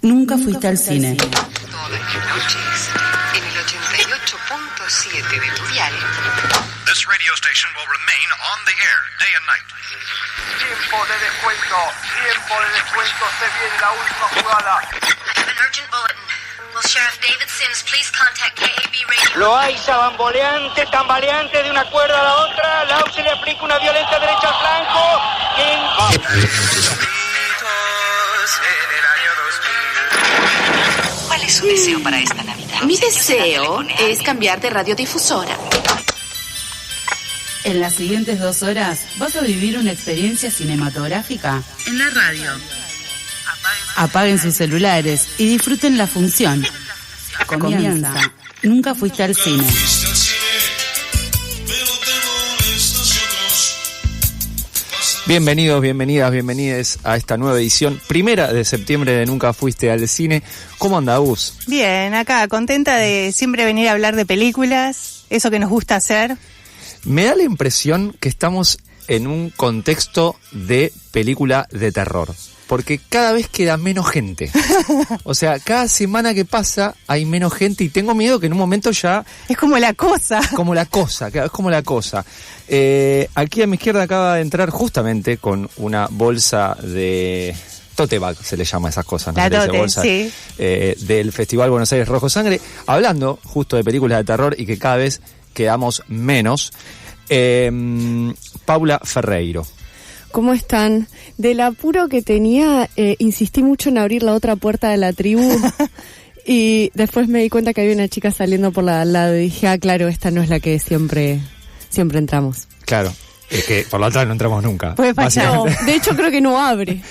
Nunca fuiste al cine. Todas las noches, en el 88.7 de tu dial. This radio station will remain on the air day and night. Tiempo de descuento, se viene la última jugada. I have an urgent bulletin. Will Sheriff David Sims please contact KAB Radio? Lo hay bamboleante, tambaleante de una cuerda a la otra. Lau se le aplica una violenta derecha al flanco. ¿Cuál es su deseo para esta Navidad? Mi deseo es cambiar de radiodifusora. En las siguientes 2 horas vas a vivir una experiencia cinematográfica en la radio. Apaguen sus celulares y disfruten la función. Comienza. Nunca fuiste al cine. Bienvenidos, bienvenidas a esta nueva edición, 1 de septiembre de Nunca Fuiste al Cine. ¿Cómo anda, Gus? Bien, acá, contenta de siempre venir a hablar de películas, eso que nos gusta hacer. Me da la impresión que estamos en un contexto de película de terror, porque cada vez queda menos gente. O sea, cada semana que pasa hay menos gente y tengo miedo que en un momento ya... Es como la cosa. Como la cosa, es como la cosa. Aquí a mi izquierda acaba de entrar justamente con una bolsa de... tote bag se le llama a esas cosas, ¿no? La tote, bolsa, sí. Del Festival Buenos Aires Rojo Sangre, hablando justo de películas de terror y que cada vez quedamos menos. Paula Ferreiro. ¿Cómo están? Del apuro que tenía, insistí mucho en abrir la otra puerta de la tribu y después me di cuenta que había una chica saliendo por la de al lado y dije, claro, esta no es la que siempre entramos. Claro, es que por la otra no entramos nunca. Puede pasar. No, de hecho creo que no abre.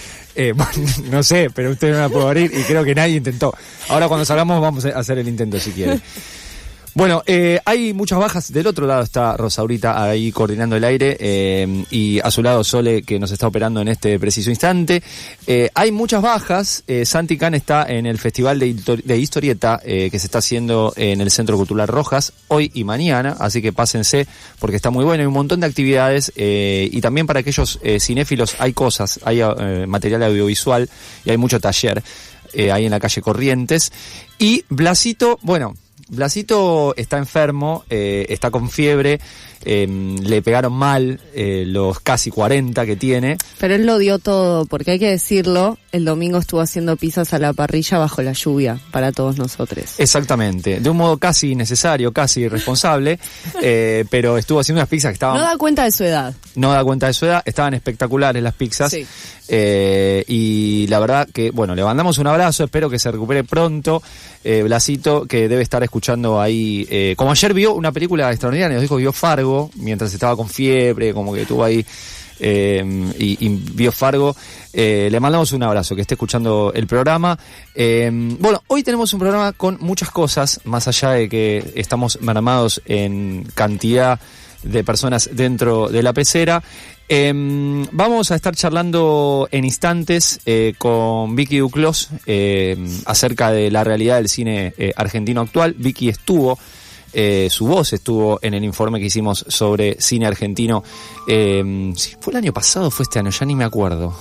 No sé, pero usted no la puede abrir y creo que nadie intentó. Ahora cuando salgamos vamos a hacer el intento si quiere. Bueno, hay muchas bajas. Del otro lado está Rosaurita ahí coordinando el aire y a su lado Sole, que nos está operando en este preciso instante. Hay muchas bajas. Santi Can está en el Festival de Historieta que se está haciendo en el Centro Cultural Rojas hoy y mañana, así que pásense porque está muy bueno. Hay un montón de actividades y también para aquellos cinéfilos hay cosas, hay material audiovisual y hay mucho taller ahí en la calle Corrientes. Y Blasito, Blasito está enfermo, está con fiebre, le pegaron mal los casi 40 que tiene. Pero él lo dio todo, porque hay que decirlo, el domingo estuvo haciendo pizzas a la parrilla bajo la lluvia para todos nosotros. Exactamente, de un modo casi innecesario, casi irresponsable, pero estuvo haciendo unas pizzas que estaban... No da cuenta de su edad. No da cuenta de su edad, estaban espectaculares las pizzas. Sí. Y la verdad que, le mandamos un abrazo, espero que se recupere pronto. Blasito, que debe estar escuchando ahí, como ayer vio una película extraordinaria, nos dijo que vio Fargo, mientras estaba con fiebre, como que estuvo ahí y vio Fargo. Le mandamos un abrazo, que esté escuchando el programa. Hoy tenemos un programa con muchas cosas, más allá de que estamos mermados en cantidad de personas dentro de la pecera. Vamos a estar charlando en instantes con Vicky Duclos acerca de la realidad del cine argentino actual. Vicky estuvo, su voz estuvo en el informe que hicimos sobre cine argentino. ¿Fue el año pasado o fue este año? Ya ni me acuerdo.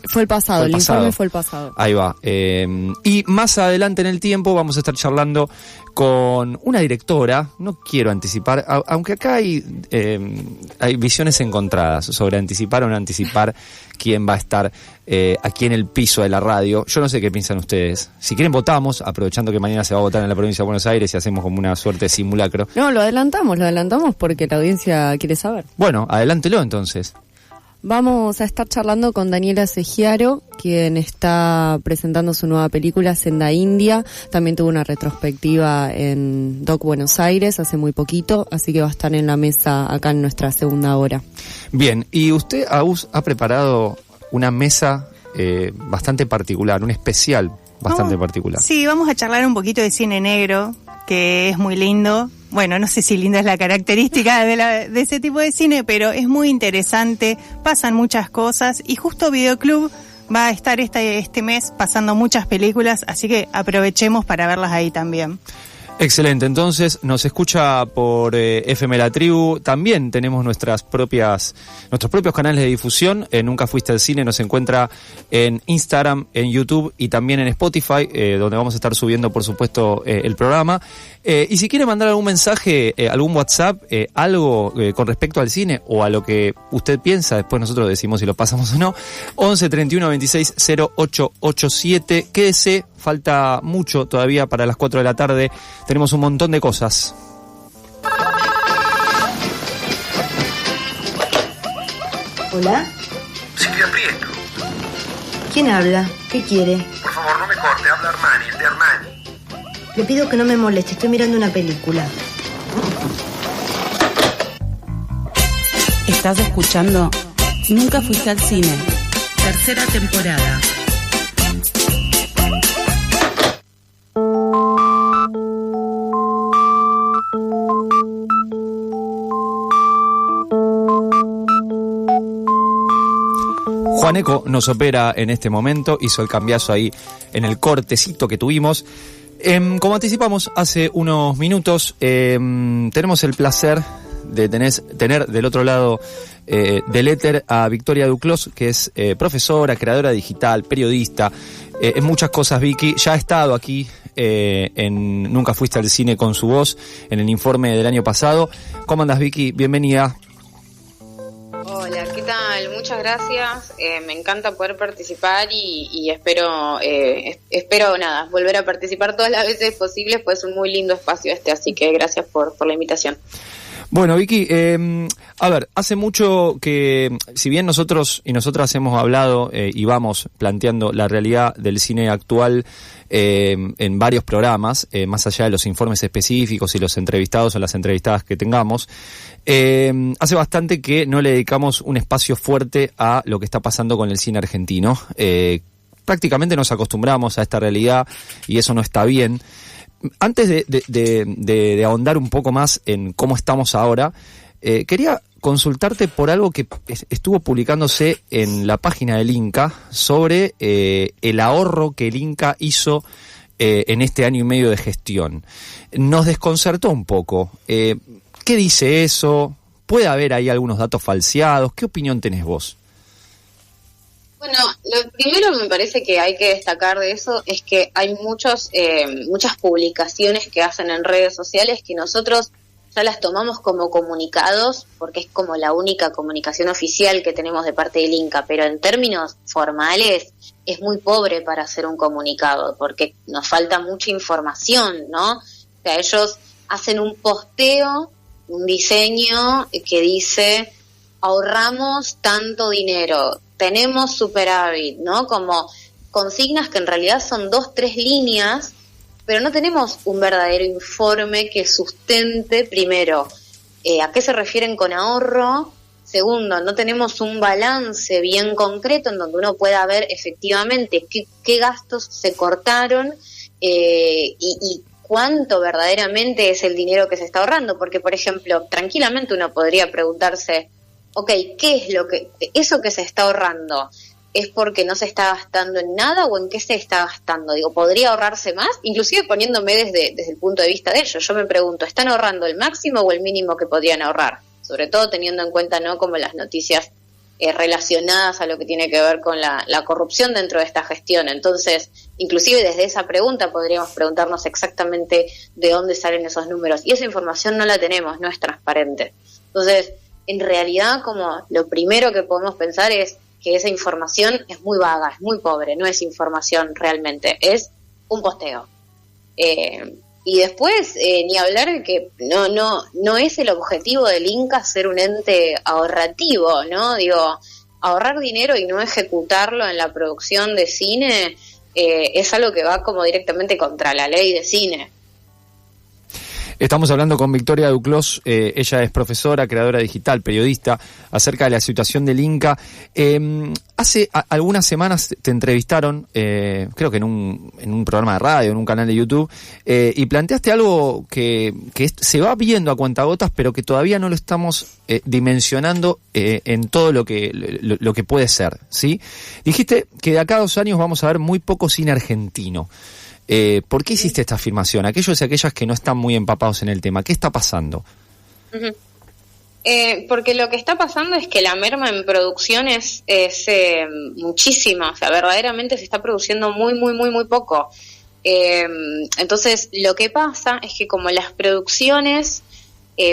Fue el pasado, informe fue el pasado. Ahí va. Y más adelante en el tiempo vamos a estar charlando con una directora, no quiero anticipar, aunque acá hay visiones encontradas sobre anticipar o no anticipar quién va a estar aquí en el piso de la radio. Yo no sé qué piensan ustedes. Si quieren votamos, aprovechando que mañana se va a votar en la provincia de Buenos Aires y hacemos como una suerte de simulacro. No, lo adelantamos porque la audiencia quiere saber. Bueno, adelántelo entonces. Vamos a estar charlando con Daniela Segiaro, quien está presentando su nueva película, Senda India. También tuvo una retrospectiva en Doc Buenos Aires hace muy poquito, así que va a estar en la mesa acá en nuestra segunda hora. Bien, y usted, Agus, ha preparado una mesa bastante particular, un especial bastante particular. Sí, vamos a charlar un poquito de cine negro, que es muy lindo. Bueno, no sé si linda es la característica de ese tipo de cine, pero es muy interesante, pasan muchas cosas y justo Videoclub va a estar este mes pasando muchas películas, así que aprovechemos para verlas ahí también. Excelente, entonces nos escucha por FM La Tribu, también tenemos nuestros propios canales de difusión, Nunca Fuiste al Cine nos encuentra en Instagram, en YouTube y también en Spotify, donde vamos a estar subiendo por supuesto el programa, y si quiere mandar algún mensaje, algún WhatsApp, algo con respecto al cine o a lo que usted piensa, después nosotros decimos si lo pasamos o no, 11 31 26 0887, quédese. Falta mucho todavía para las 4 de la tarde. Tenemos un montón de cosas. ¿Hola? Silvia Prieto. ¿Quién habla? ¿Qué quiere? Por favor, no me corte. Habla Armani, el de Armani. Le pido que no me moleste. Estoy mirando una película. Estás escuchando Nunca Fuiste al Cine, tercera temporada. Juaneco nos opera en este momento, hizo el cambiazo ahí en el cortecito que tuvimos. Como anticipamos hace unos minutos, tenemos el placer de tener del otro lado del éter a Victoria Duclos, que es profesora, creadora digital, periodista, en muchas cosas. Vicky ya ha estado aquí en Nunca Fuiste al Cine con su voz en el informe del año pasado. ¿Cómo andas, Vicky? Bienvenida. Hola, ¿qué tal? Muchas gracias. Me encanta poder participar y espero volver a participar todas las veces posibles, pues es un muy lindo espacio así que gracias por la invitación. Bueno, Vicky, a ver, hace mucho que, si bien nosotros y nosotras hemos hablado y vamos planteando la realidad del cine actual en varios programas, más allá de los informes específicos y los entrevistados o las entrevistadas que tengamos, hace bastante que no le dedicamos un espacio fuerte a lo que está pasando con el cine argentino. Prácticamente nos acostumbramos a esta realidad y eso no está bien. Antes de ahondar un poco más en cómo estamos ahora, quería consultarte por algo que estuvo publicándose en la página del Inca sobre el ahorro que el Inca hizo en este año y medio de gestión. Nos desconcertó un poco. ¿Qué dice eso? ¿Puede haber ahí algunos datos falseados? ¿Qué opinión tenés vos? Bueno, lo primero que me parece que hay que destacar de eso es que hay muchas publicaciones que hacen en redes sociales que nosotros ya las tomamos como comunicados porque es como la única comunicación oficial que tenemos de parte del Inca, pero en términos formales es muy pobre para hacer un comunicado porque nos falta mucha información, ¿no? O sea, ellos hacen un posteo, un diseño que dice ahorramos tanto dinero, tenemos superávit, ¿no? Como consignas que en realidad son 2-3 líneas, pero no tenemos un verdadero informe que sustente, primero, a qué se refieren con ahorro, segundo, no tenemos un balance bien concreto en donde uno pueda ver efectivamente qué gastos se cortaron y cuánto verdaderamente es el dinero que se está ahorrando, porque, por ejemplo, tranquilamente uno podría preguntarse, ok, ¿qué es eso que se está ahorrando? ¿Es porque no se está gastando en nada o en qué se está gastando? Digo, ¿podría ahorrarse más? Inclusive poniéndome desde el punto de vista de ellos. Yo me pregunto, ¿están ahorrando el máximo o el mínimo que podrían ahorrar? Sobre todo teniendo en cuenta, ¿no?, como las noticias relacionadas a lo que tiene que ver con la corrupción dentro de esta gestión. Entonces, inclusive desde esa pregunta podríamos preguntarnos exactamente de dónde salen esos números. Y esa información no la tenemos, no es transparente. Entonces, en realidad, como lo primero que podemos pensar es que esa información es muy vaga, es muy pobre, no es información realmente, es un posteo. Y después, ni hablar de que no es el objetivo del Inca ser un ente ahorrativo, ¿no? Digo, ahorrar dinero y no ejecutarlo en la producción de cine es algo que va como directamente contra la ley de cine. Estamos hablando con Victoria Duclos, ella es profesora, creadora digital, periodista, acerca de la situación del Inca. Hace algunas semanas te entrevistaron, creo que en un programa de radio, en un canal de YouTube, y planteaste algo que se va viendo a cuentagotas, pero que todavía no lo estamos dimensionando en todo lo que puede ser, ¿sí? Dijiste que de acá a 2 años vamos a ver muy poco cine argentino. ¿Por qué hiciste esta afirmación? Aquellos y aquellas que no están muy empapados en el tema, ¿qué está pasando? Porque lo que está pasando es que la merma en producción es muchísima, o sea, verdaderamente se está produciendo muy poco. Entonces, lo que pasa es que como las producciones,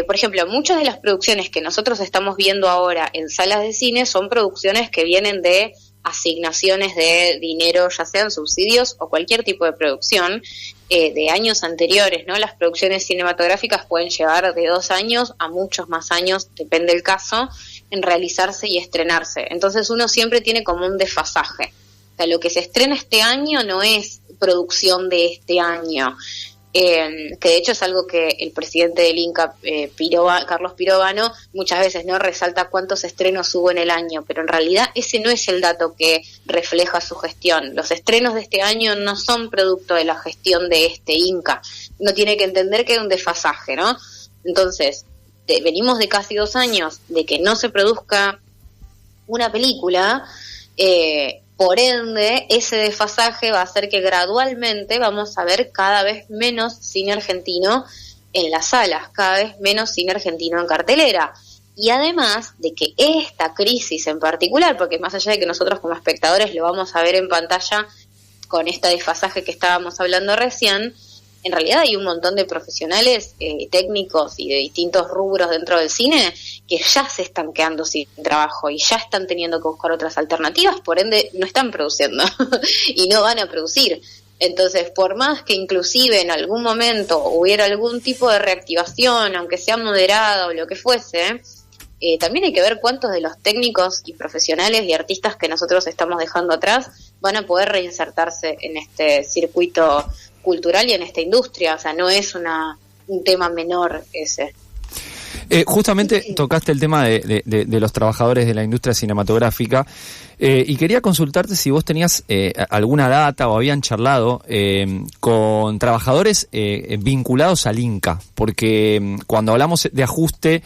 por ejemplo, muchas de las producciones que nosotros estamos viendo ahora en salas de cine son producciones que vienen de asignaciones de dinero, ya sean subsidios o cualquier tipo de producción de años anteriores, ¿no? Las producciones cinematográficas pueden llevar de 2 años a muchos más años, depende del caso, en realizarse y estrenarse. Entonces uno siempre tiene como un desfasaje. O sea, lo que se estrena este año no es producción de este año. Que de hecho es algo que el presidente del Inca, Carlos Pirovano, muchas veces no resalta cuántos estrenos hubo en el año, pero en realidad ese no es el dato que refleja su gestión. Los estrenos de este año no son producto de la gestión de este Inca. Uno tiene que entender que hay un desfasaje, ¿no? Entonces, venimos de casi 2 años de que no se produzca una película, por ende, ese desfasaje va a hacer que gradualmente vamos a ver cada vez menos cine argentino en las salas, cada vez menos cine argentino en cartelera. Y además de que esta crisis en particular, porque más allá de que nosotros como espectadores lo vamos a ver en pantalla con este desfasaje que estábamos hablando recién, en realidad hay un montón de profesionales técnicos y de distintos rubros dentro del cine que ya se están quedando sin trabajo y ya están teniendo que buscar otras alternativas, por ende no están produciendo y no van a producir. Entonces, por más que inclusive en algún momento hubiera algún tipo de reactivación, aunque sea moderada o lo que fuese, también hay que ver cuántos de los técnicos y profesionales y artistas que nosotros estamos dejando atrás van a poder reinsertarse en este circuito cultural y en esta industria. O sea, no es un tema menor ese. Justamente tocaste el tema de los trabajadores de la industria cinematográfica y quería consultarte si vos tenías alguna data o habían charlado con trabajadores vinculados al Inca, porque cuando hablamos de ajuste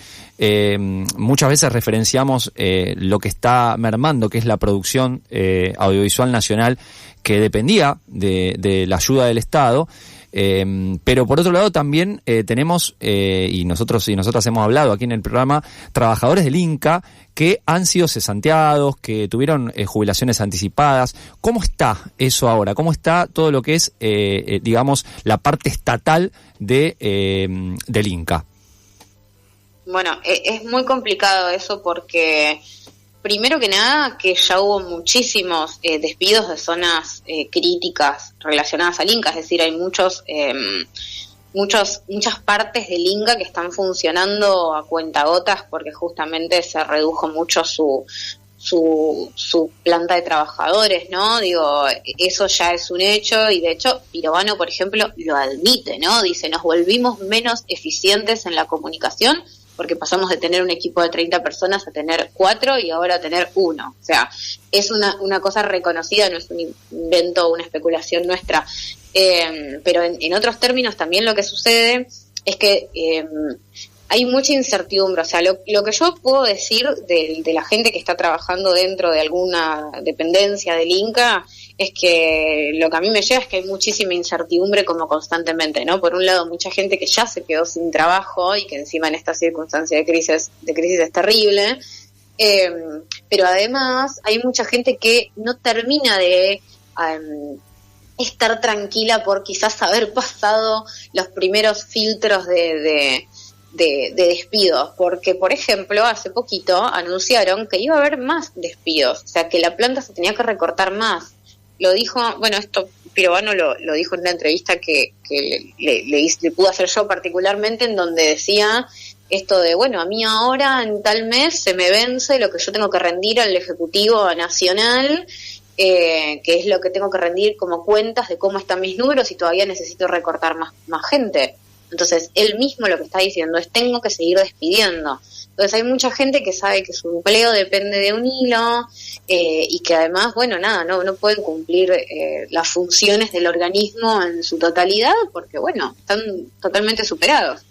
muchas veces referenciamos lo que está mermando, que es la producción audiovisual nacional, que dependía de la ayuda del Estado. Pero por otro lado también tenemos, y nosotros y nosotras hemos hablado aquí en el programa, trabajadores del Inca que han sido cesanteados, que tuvieron jubilaciones anticipadas. ¿Cómo está eso ahora? ¿Cómo está todo lo que es, digamos, la parte estatal del Inca? Bueno, es muy complicado eso porque, primero que nada, que ya hubo muchísimos despidos de zonas críticas relacionadas al Inca, es decir, hay muchas partes del Inca que están funcionando a cuentagotas porque justamente se redujo mucho su planta de trabajadores, ¿no? Digo, eso ya es un hecho y de hecho Pirovano, por ejemplo, lo admite, ¿no? Dice, nos volvimos menos eficientes en la comunicación porque pasamos de tener un equipo de 30 personas a tener 4 y ahora a tener 1. O sea, es una cosa reconocida, no es un invento o una especulación nuestra. Pero en otros términos también lo que sucede es que hay mucha incertidumbre. O sea, lo que yo puedo decir de la gente que está trabajando dentro de alguna dependencia del Inca es que lo que a mí me llega es que hay muchísima incertidumbre como constantemente, ¿no? Por un lado, mucha gente que ya se quedó sin trabajo y que encima en esta circunstancia de crisis es terrible, pero además hay mucha gente que no termina de estar tranquila por quizás haber pasado los primeros filtros de despidos, porque por ejemplo hace poquito anunciaron que iba a haber más despidos, o sea que la planta se tenía que recortar más. Lo dijo, bueno, esto Pirovano lo dijo en una entrevista que le pude hacer yo particularmente, en donde decía esto de, bueno, a mí ahora en tal mes se me vence lo que yo tengo que rendir al Ejecutivo Nacional, que es lo que tengo que rendir como cuentas de cómo están mis números y todavía necesito recortar más gente. Entonces, él mismo lo que está diciendo es, tengo que seguir despidiendo. Entonces, hay mucha gente que sabe que su empleo depende de un hilo y que además, bueno, nada, no pueden cumplir las funciones del organismo en su totalidad porque, bueno, están totalmente superados.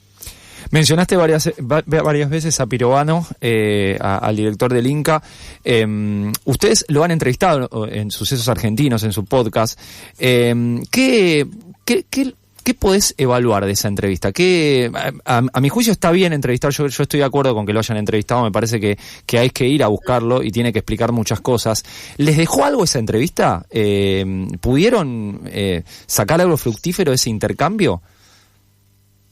Mencionaste varias veces a Pirovano, al director del Inca. Ustedes lo han entrevistado en Sucesos Argentinos, en su podcast. ¿Qué ¿Qué podés evaluar de esa entrevista? A mi juicio está bien entrevistar, yo estoy de acuerdo con que lo hayan entrevistado, me parece que hay que ir a buscarlo y tiene que explicar muchas cosas. ¿Les dejó algo esa entrevista? ¿Pudieron sacar algo fructífero de ese intercambio?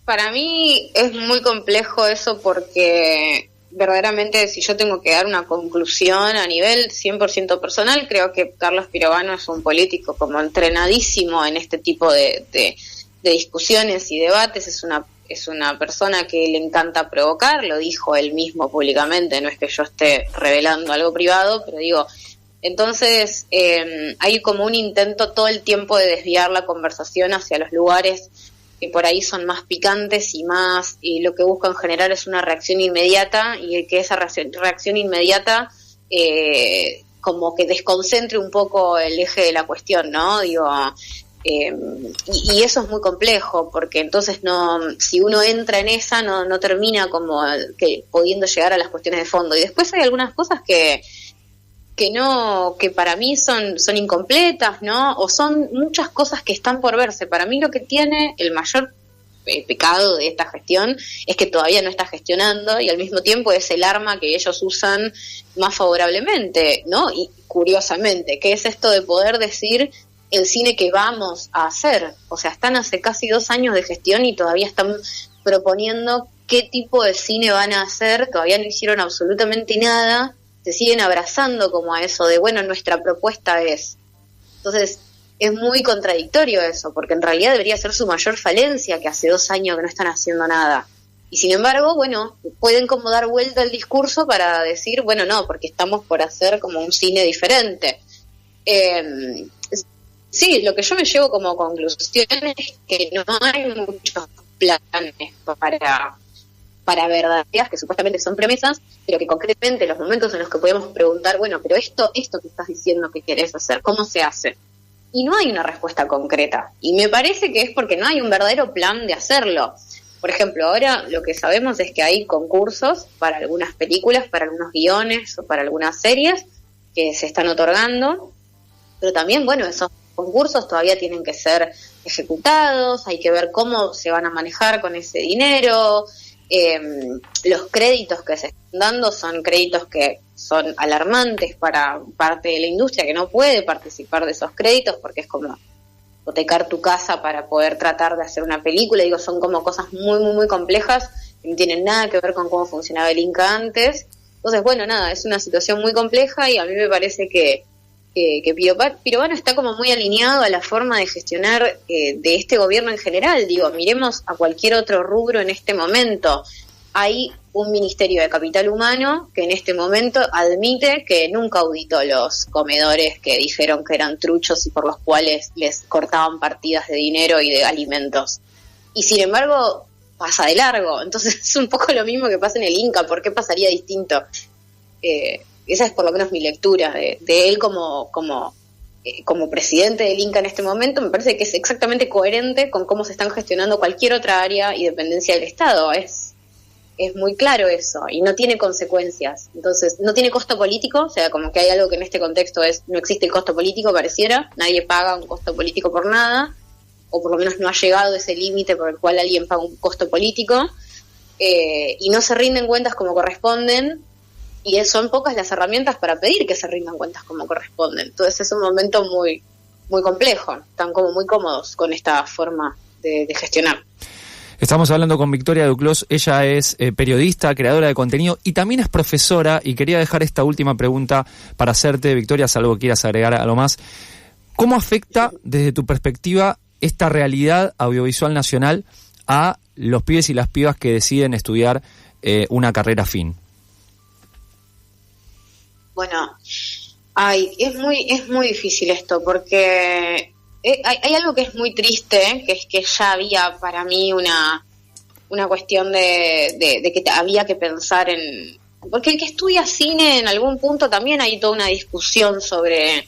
Para mí es muy complejo eso porque verdaderamente si yo tengo que dar una conclusión a nivel 100% personal, creo que Carlos Pirovano es un político como entrenadísimo en este tipo de discusiones y debates, es una persona que le encanta provocar, lo dijo él mismo públicamente, no es que yo esté revelando algo privado, pero digo, entonces hay como un intento todo el tiempo de desviar la conversación hacia los lugares que por ahí son más picantes y lo que buscan generar es una reacción inmediata y que esa reacción inmediata como que desconcentre un poco el eje de la cuestión, ¿no? Digo, y eso es muy complejo porque entonces si uno entra en esa no termina como que pudiendo llegar a las cuestiones de fondo, y después hay algunas cosas que para mí son incompletas, ¿no? O son muchas cosas que están por verse. Para mí lo que tiene el mayor pecado de esta gestión es que todavía no está gestionando y al mismo tiempo es el arma que ellos usan más favorablemente, ¿no? Y curiosamente, ¿qué es esto de poder decir el cine que vamos a hacer? O sea, están hace casi 2 años de gestión y todavía están proponiendo qué tipo de cine van a hacer, todavía no hicieron absolutamente nada, se siguen abrazando como a eso de, bueno, nuestra propuesta es. Entonces, es muy contradictorio eso, porque en realidad debería ser su mayor falencia que hace 2 años que no están haciendo nada. Y sin embargo, bueno, pueden como dar vuelta al discurso para decir, bueno, no, porque estamos por hacer como un cine diferente. Sí, lo que yo me llevo como conclusión es que no hay muchos planes para verdades que supuestamente son premisas, pero que concretamente los momentos en los que podemos preguntar, bueno, pero esto que estás diciendo que querés hacer, ¿cómo se hace? Y no hay una respuesta concreta. Y me parece que es porque no hay un verdadero plan de hacerlo. Por ejemplo, ahora lo que sabemos es que hay concursos para algunas películas, para algunos guiones o para algunas series que se están otorgando, pero también, bueno, esos concursos todavía tienen que ser ejecutados, hay que ver cómo se van a manejar con ese dinero. Los créditos que se están dando son créditos que son alarmantes para parte de la industria que no puede participar de esos créditos porque es como hipotecar tu casa para poder tratar de hacer una película. Digo, son como cosas muy, muy, muy complejas que no tienen nada que ver con cómo funcionaba el Inca antes. Entonces, bueno, nada, es una situación muy compleja y a mí me parece que Pirovano está como muy alineado a la forma de gestionar de este gobierno en general. Digo, miremos a cualquier otro rubro en este momento. Hay un Ministerio de Capital Humano que en este momento admite que nunca auditó los comedores que dijeron que eran truchos y por los cuales les cortaban partidas de dinero y de alimentos. Y sin embargo, pasa de largo. Entonces es un poco lo mismo que pasa en el Inca. ¿Por qué pasaría distinto? Esa es por lo menos mi lectura de él como presidente del Inca en este momento. Me parece que es exactamente coherente con cómo se están gestionando cualquier otra área y dependencia del Estado. Es muy claro eso y no tiene consecuencias. Entonces, no tiene costo político, o sea, como que hay algo que en este contexto no existe el costo político, pareciera. Nadie paga un costo político por nada, o por lo menos no ha llegado ese límite por el cual alguien paga un costo político, y no se rinden cuentas como corresponden. Y son pocas las herramientas para pedir que se rindan cuentas como corresponden. Entonces es un momento muy, muy complejo. Están como muy cómodos con esta forma de gestionar. Estamos hablando con Victoria Duclos. Ella es periodista, creadora de contenido y también es profesora. Y quería dejar esta última pregunta para hacerte, Victoria, salvo que quieras agregar algo más. ¿Cómo afecta desde tu perspectiva esta realidad audiovisual nacional a los pibes y las pibas que deciden estudiar una carrera afín? Bueno, es muy difícil esto, porque hay algo que es muy triste, que es que ya había para mí una cuestión de que había que pensar en... Porque el que estudia cine en algún punto también hay toda una discusión sobre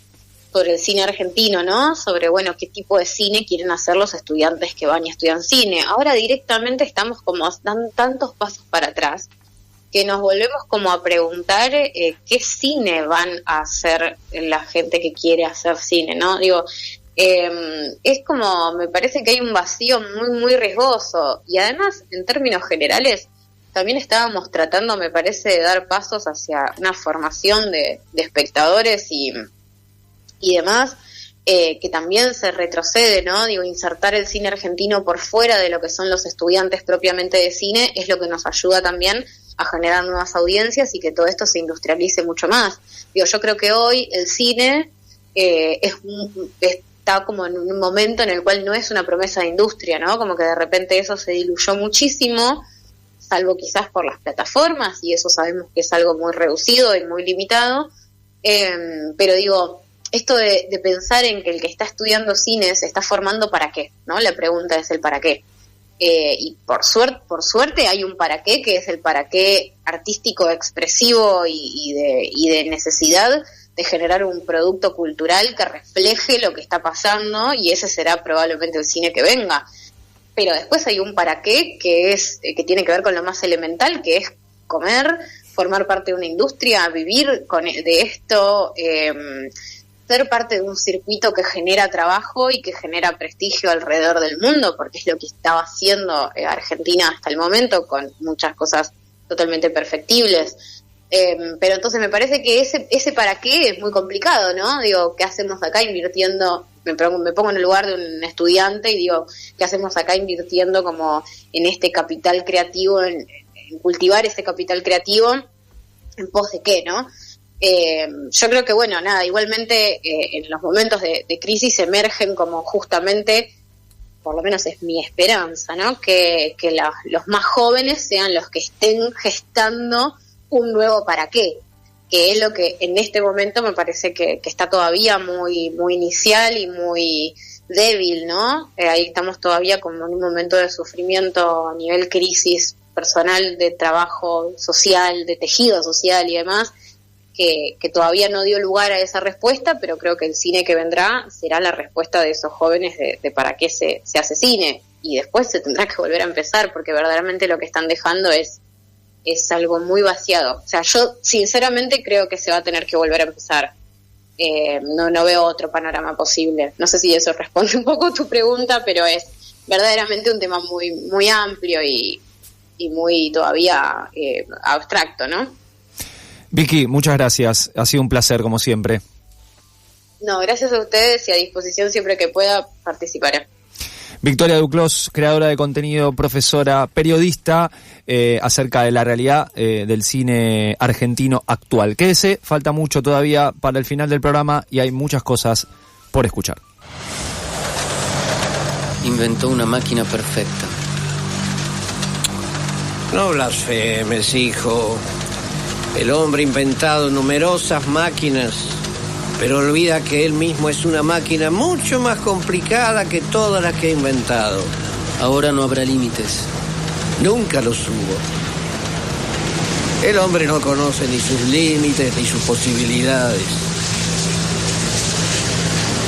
el cine argentino, ¿no? Sobre, bueno, qué tipo de cine quieren hacer los estudiantes que van y estudian cine. Ahora directamente estamos como dando tantos pasos para atrás que nos volvemos como a preguntar qué cine van a hacer la gente que quiere hacer cine, ¿no? Digo, Es como, me parece que hay un vacío muy, muy riesgoso. Y además, en términos generales, también estábamos tratando, me parece, de dar pasos hacia una formación de espectadores y demás, que también se retrocede, ¿no? Digo, insertar el cine argentino por fuera de lo que son los estudiantes propiamente de cine es lo que nos ayuda también a generar nuevas audiencias y que todo esto se industrialice mucho más. Digo, yo creo que hoy el cine está como en un momento en el cual no es una promesa de industria, ¿no? Como que de repente eso se diluyó muchísimo, salvo quizás por las plataformas, y eso sabemos que es algo muy reducido y muy limitado, pero digo, esto de pensar en que el que está estudiando cine se está formando ¿para qué? ¿No? La pregunta es el ¿para qué? Y por suerte hay un para qué, que es el para qué artístico, expresivo y de necesidad de generar un producto cultural que refleje lo que está pasando, y ese será probablemente el cine que venga. Pero después hay un para qué que tiene que ver con lo más elemental, que es comer, formar parte de una industria, vivir de esto, ser parte de un circuito que genera trabajo y que genera prestigio alrededor del mundo, porque es lo que estaba haciendo Argentina hasta el momento, con muchas cosas totalmente perfectibles. Pero entonces me parece que ese para qué es muy complicado, ¿no? Digo, ¿qué hacemos acá invirtiendo? Me pongo en el lugar de un estudiante y digo, ¿qué hacemos acá invirtiendo como en este capital creativo, en cultivar ese capital creativo en pos de qué, ¿no? Yo creo que, bueno, nada, igualmente en los momentos de crisis emergen como justamente, por lo menos es mi esperanza, ¿no? Que los más jóvenes sean los que estén gestando un nuevo para qué, que es lo que en este momento me parece que está todavía muy, muy inicial y muy débil, ¿no? Ahí estamos todavía como en un momento de sufrimiento a nivel crisis personal, de trabajo social, de tejido social y demás, que todavía no dio lugar a esa respuesta, pero creo que el cine que vendrá será la respuesta de esos jóvenes de para qué se hace cine, y después se tendrá que volver a empezar, porque verdaderamente lo que están dejando es algo muy vaciado. O sea, yo sinceramente creo que se va a tener que volver a empezar. No veo otro panorama posible. No sé si eso responde un poco a tu pregunta, pero es verdaderamente un tema muy, muy amplio y muy todavía abstracto, ¿no? Vicky, muchas gracias. Ha sido un placer, como siempre. No, gracias a ustedes y a disposición siempre que pueda participaré. Victoria Duclos, creadora de contenido, profesora, periodista, acerca de la realidad del cine argentino actual. Quédese, falta mucho todavía para el final del programa y hay muchas cosas por escuchar. Inventó una máquina perfecta. No blasfemes, hijo. El hombre ha inventado numerosas máquinas, pero olvida que él mismo es una máquina mucho más complicada que todas las que ha inventado. Ahora no habrá límites. Nunca los hubo. El hombre no conoce ni sus límites ni sus posibilidades.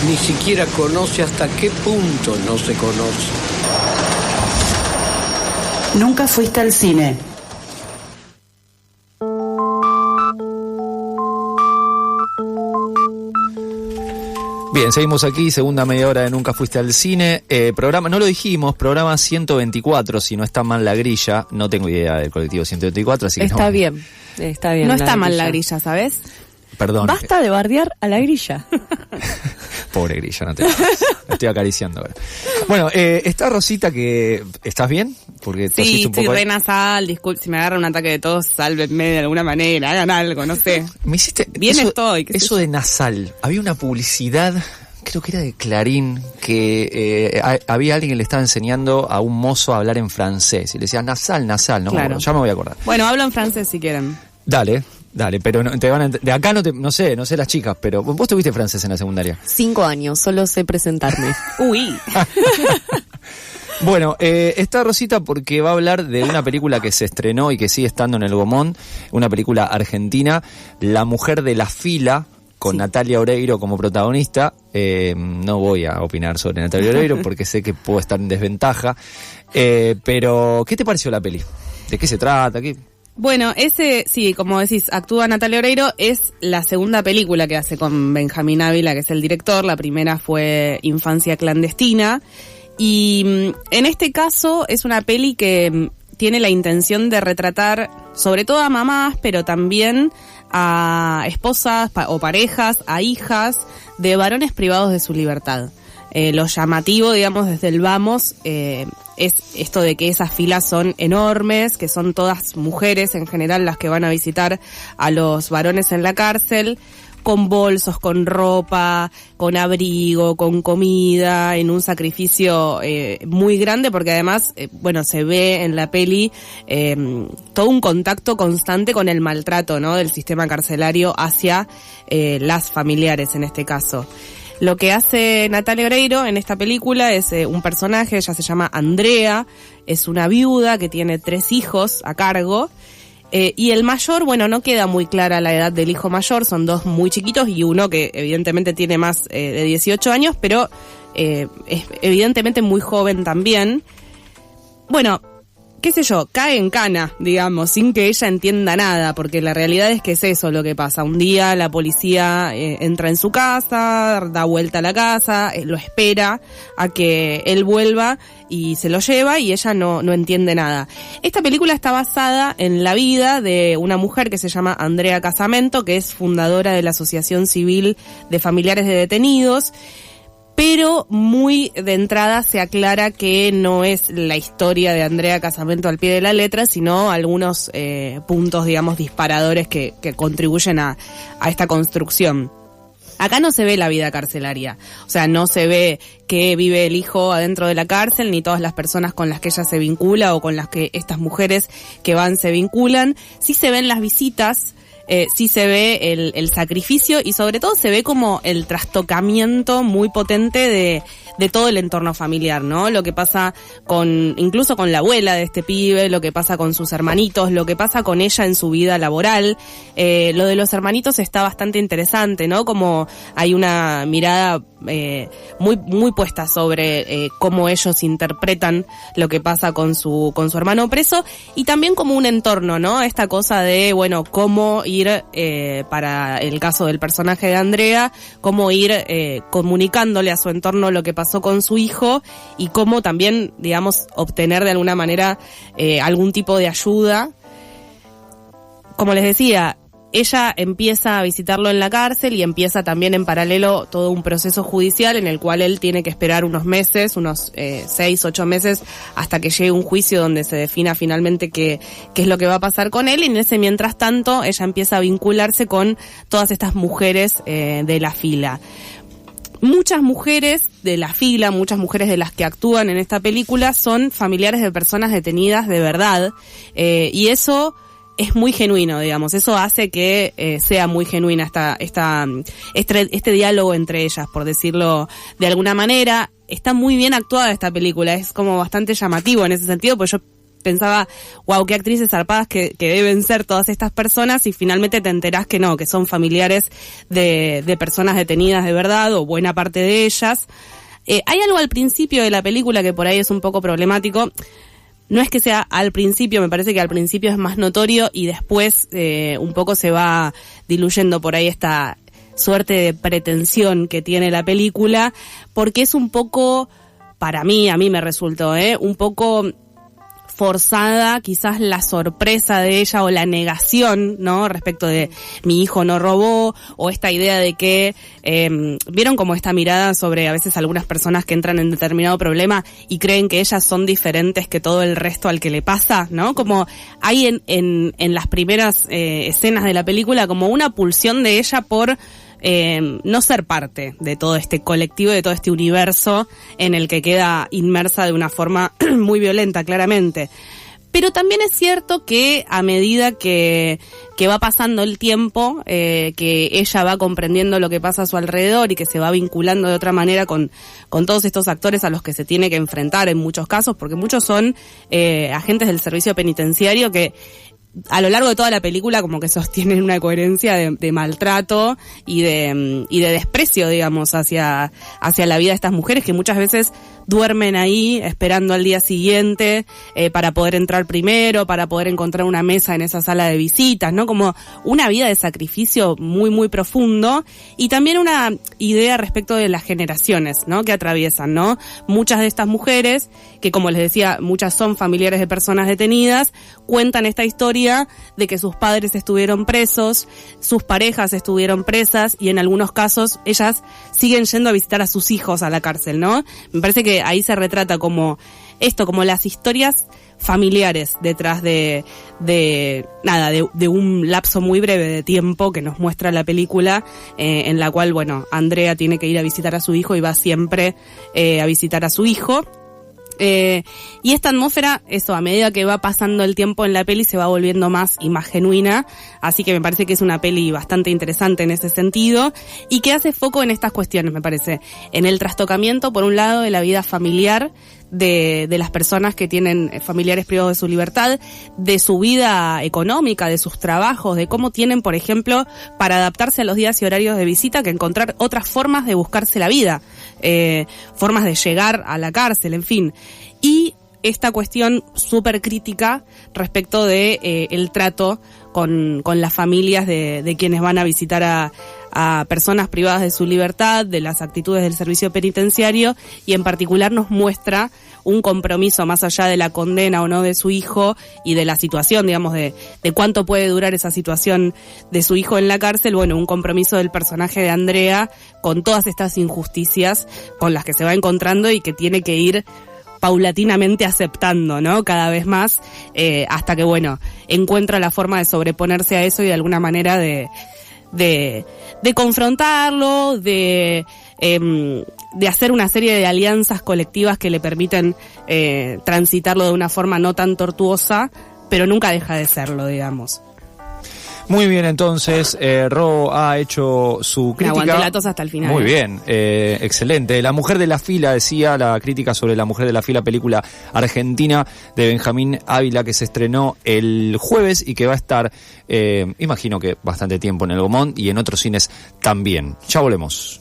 Ni siquiera conoce hasta qué punto no se conoce. Nunca fuiste al cine. Bien, seguimos aquí, segunda media hora de Nunca Fuiste al Cine. Programa, no lo dijimos, programa 124, si no está mal la grilla. No tengo idea del colectivo 124, así que está no. Bien, está bien. No está mal la grilla, ¿sabes? Perdón. Basta de bardear a la grilla. Pobre grilla, no te la estoy acariciando ahora. Bueno, está Rosita, que ¿estás bien? Porque sí, un poco estoy re nasal, disculpe, si me agarra un ataque de tos, sálvenme de alguna manera, hagan algo, no sé. Me hiciste bien eso, estoy. Eso de nasal. Había una publicidad, creo que era de Clarín, que había alguien que le estaba enseñando a un mozo a hablar en francés y le decía nasal, ¿no? Claro. Ya me voy a acordar. Bueno, hablo en francés si quieren. Dale, pero no, te van a de acá no sé las chicas, pero vos tuviste francés en la secundaria. 5 años, solo sé presentarme. Uy. Bueno, está Rosita porque va a hablar de una película que se estrenó y que sigue estando en el Gomón, una película argentina, La Mujer de la Fila, con Natalia Oreiro como protagonista. No voy a opinar sobre Natalia Oreiro porque sé que puedo estar en desventaja, pero ¿qué te pareció la peli? ¿De qué se trata? Bueno, ese, sí, como decís, actúa Natalia Oreiro, es la segunda película que hace con Benjamín Ávila, que es el director. La primera fue Infancia Clandestina. Y en este caso es una peli que tiene la intención de retratar sobre todo a mamás, pero también a esposas o parejas, a hijas de varones privados de su libertad. Lo llamativo, digamos, desde el vamos, es esto de que esas filas son enormes, que son todas mujeres en general las que van a visitar a los varones en la cárcel, con bolsos, con ropa, con abrigo, con comida, en un sacrificio muy grande, porque además, bueno, se ve en la peli todo un contacto constante con el maltrato, ¿no?, del sistema carcelario hacia las familiares en este caso. Lo que hace Natalia Oreiro en esta película es un personaje, ella se llama Andrea, es una viuda que tiene 3 hijos a cargo, y el mayor, bueno, no queda muy clara la edad del hijo mayor, son 2 muy chiquitos y uno que evidentemente tiene más de 18 años, pero es evidentemente muy joven también. Bueno, qué sé yo, cae en cana, digamos, sin que ella entienda nada, porque la realidad es que es eso lo que pasa. Un día la policía entra en su casa, da vuelta a la casa, lo espera a que él vuelva y se lo lleva y ella no entiende nada. Esta película está basada en la vida de una mujer que se llama Andrea Casamento, que es fundadora de la Asociación Civil de Familiares de Detenidos, pero muy de entrada se aclara que no es la historia de Andrea Casamento al pie de la letra, sino algunos puntos, digamos, disparadores que contribuyen a esta construcción. Acá no se ve la vida carcelaria, o sea, no se ve que vive el hijo adentro de la cárcel, ni todas las personas con las que ella se vincula o con las que estas mujeres que van se vinculan. Sí se ven las visitas, sí se ve el sacrificio y sobre todo se ve como el trastocamiento muy potente de todo el entorno familiar, ¿no? Lo que pasa incluso con la abuela de este pibe, lo que pasa con sus hermanitos, lo que pasa con ella en su vida laboral. Lo de los hermanitos está bastante interesante, ¿no? Como hay una mirada muy puesta sobre cómo ellos interpretan lo que pasa con su hermano preso, y también como un entorno, ¿no? Esta cosa de, bueno, cómo ir, para el caso del personaje de Andrea, cómo ir comunicándole a su entorno lo que pasó con su hijo y cómo también, digamos, obtener de alguna manera algún tipo de ayuda. Como les decía, ella empieza a visitarlo en la cárcel y empieza también en paralelo todo un proceso judicial en el cual él tiene que esperar unos meses, unos 6-8 meses, hasta que llegue un juicio donde se defina finalmente qué es lo que va a pasar con él. Y en ese mientras tanto ella empieza a vincularse con todas estas mujeres de la fila. Muchas mujeres de la fila, muchas mujeres de las que actúan en esta película son familiares de personas detenidas de verdad, y eso es muy genuino, digamos, eso hace que sea muy genuina este diálogo entre ellas, por decirlo de alguna manera. Está muy bien actuada esta película, es como bastante llamativo en ese sentido, porque yo pensaba, wow, qué actrices zarpadas que deben ser todas estas personas, y finalmente te enterás que no, que son familiares de personas detenidas de verdad, o buena parte de ellas. Hay algo al principio de la película que por ahí es un poco problemático. No es que sea al principio, me parece que al principio es más notorio y después un poco se va diluyendo por ahí esta suerte de pretensión que tiene la película, porque es un poco, a mí me resultó, un poco forzada quizás la sorpresa de ella o la negación, ¿no?, respecto de mi hijo no robó, o esta idea de que vieron como esta mirada sobre a veces algunas personas que entran en determinado problema y creen que ellas son diferentes que todo el resto al que le pasa, ¿no? Como hay en las primeras escenas de la película como una pulsión de ella por no ser parte de todo este colectivo, de todo este universo en el que queda inmersa de una forma muy violenta, claramente. Pero también es cierto que a medida que va pasando el tiempo, que ella va comprendiendo lo que pasa a su alrededor y que se va vinculando de otra manera con todos estos actores a los que se tiene que enfrentar en muchos casos, porque muchos son agentes del servicio penitenciario que a lo largo de toda la película como que sostienen una coherencia de maltrato y de desprecio, digamos, hacia la vida de estas mujeres, que muchas veces duermen ahí esperando al día siguiente para poder entrar primero, para poder encontrar una mesa en esa sala de visitas, ¿no? Como una vida de sacrificio muy, muy profundo, y también una idea respecto de las generaciones, ¿no? Que atraviesan, ¿no? Muchas de estas mujeres, que como les decía, muchas son familiares de personas detenidas, cuentan esta historia de que sus padres estuvieron presos, sus parejas estuvieron presas, y en algunos casos ellas siguen yendo a visitar a sus hijos a la cárcel, ¿no? Me parece que ahí se retrata como esto, como las historias familiares detrás de un lapso muy breve de tiempo que nos muestra la película, en la cual, bueno, Andrea tiene que ir a visitar a su hijo y va siempre a visitar a su hijo. Y esta atmósfera, eso, a medida que va pasando el tiempo en la peli se va volviendo más y más genuina, así que me parece que es una peli bastante interesante en ese sentido, y que hace foco en estas cuestiones, me parece, en el trastocamiento, por un lado, de la vida familiar de las personas que tienen familiares privados de su libertad, de su vida económica, de sus trabajos, de cómo tienen, por ejemplo, para adaptarse a los días y horarios de visita, que encontrar otras formas de buscarse la vida, formas de llegar a la cárcel, en fin. Y esta cuestión súper crítica respecto de el trato con las familias de quienes van a visitar a personas privadas de su libertad, de las actitudes del servicio penitenciario, y en particular nos muestra un compromiso más allá de la condena o no de su hijo y de la situación, digamos, de cuánto puede durar esa situación de su hijo en la cárcel. Bueno, un compromiso del personaje de Andrea con todas estas injusticias con las que se va encontrando y que tiene que ir paulatinamente aceptando, ¿no? Cada vez más, hasta que, bueno, encuentra la forma de sobreponerse a eso y de alguna manera de confrontarlo, de hacer una serie de alianzas colectivas que le permiten transitarlo de una forma no tan tortuosa, pero nunca deja de serlo, digamos. Muy bien, entonces, Ro ha hecho su crítica. Me aguanté la tos hasta el final. Muy bien, excelente. La mujer de la fila, decía la crítica sobre La mujer de la fila, película argentina de Benjamín Ávila, que se estrenó el jueves y que va a estar, imagino que bastante tiempo en el Gaumont y en otros cines también. Ya volvemos.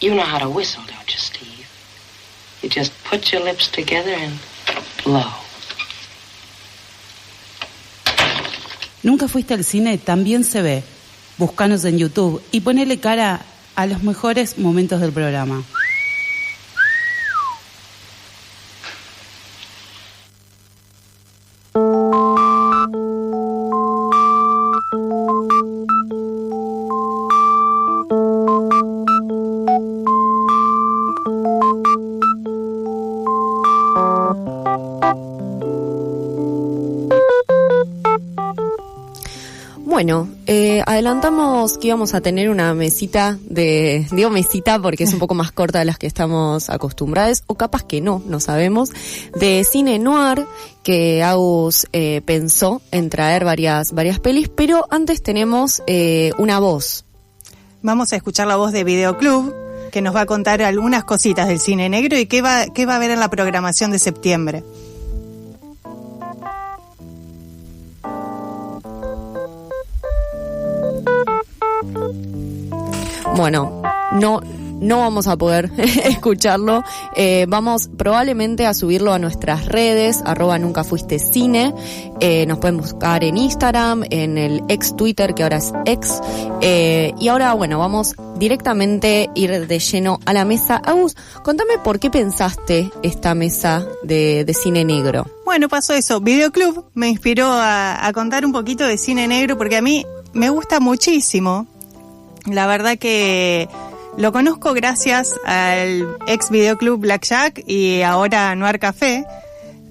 You know how to whistle, don't you, Steve? You just put your lips together and blow. ¿Nunca fuiste al cine? También se ve. Búscanos en YouTube y ponele cara a los mejores momentos del programa. Bueno, adelantamos que íbamos a tener una mesita digo mesita porque es un poco más corta de las que estamos acostumbrados, o capaz que no sabemos, de cine noir, que Agus pensó en traer varias varias pelis, pero antes tenemos una voz. Vamos a escuchar la voz de Videoclub, que nos va a contar algunas cositas del cine negro y qué va a haber en la programación de septiembre. Bueno, no vamos a poder escucharlo. Vamos probablemente a subirlo a nuestras redes, @nuncafuistecine. Nos pueden buscar en Instagram, en el ex Twitter, que ahora es ex. Y ahora, bueno, vamos directamente a ir de lleno a la mesa. Agus, contame por qué pensaste esta mesa de cine negro. Bueno, pasó eso. Videoclub me inspiró a contar un poquito de cine negro porque a mí me gusta muchísimo. La verdad que lo conozco gracias al ex videoclub Blackjack y ahora Noir Café,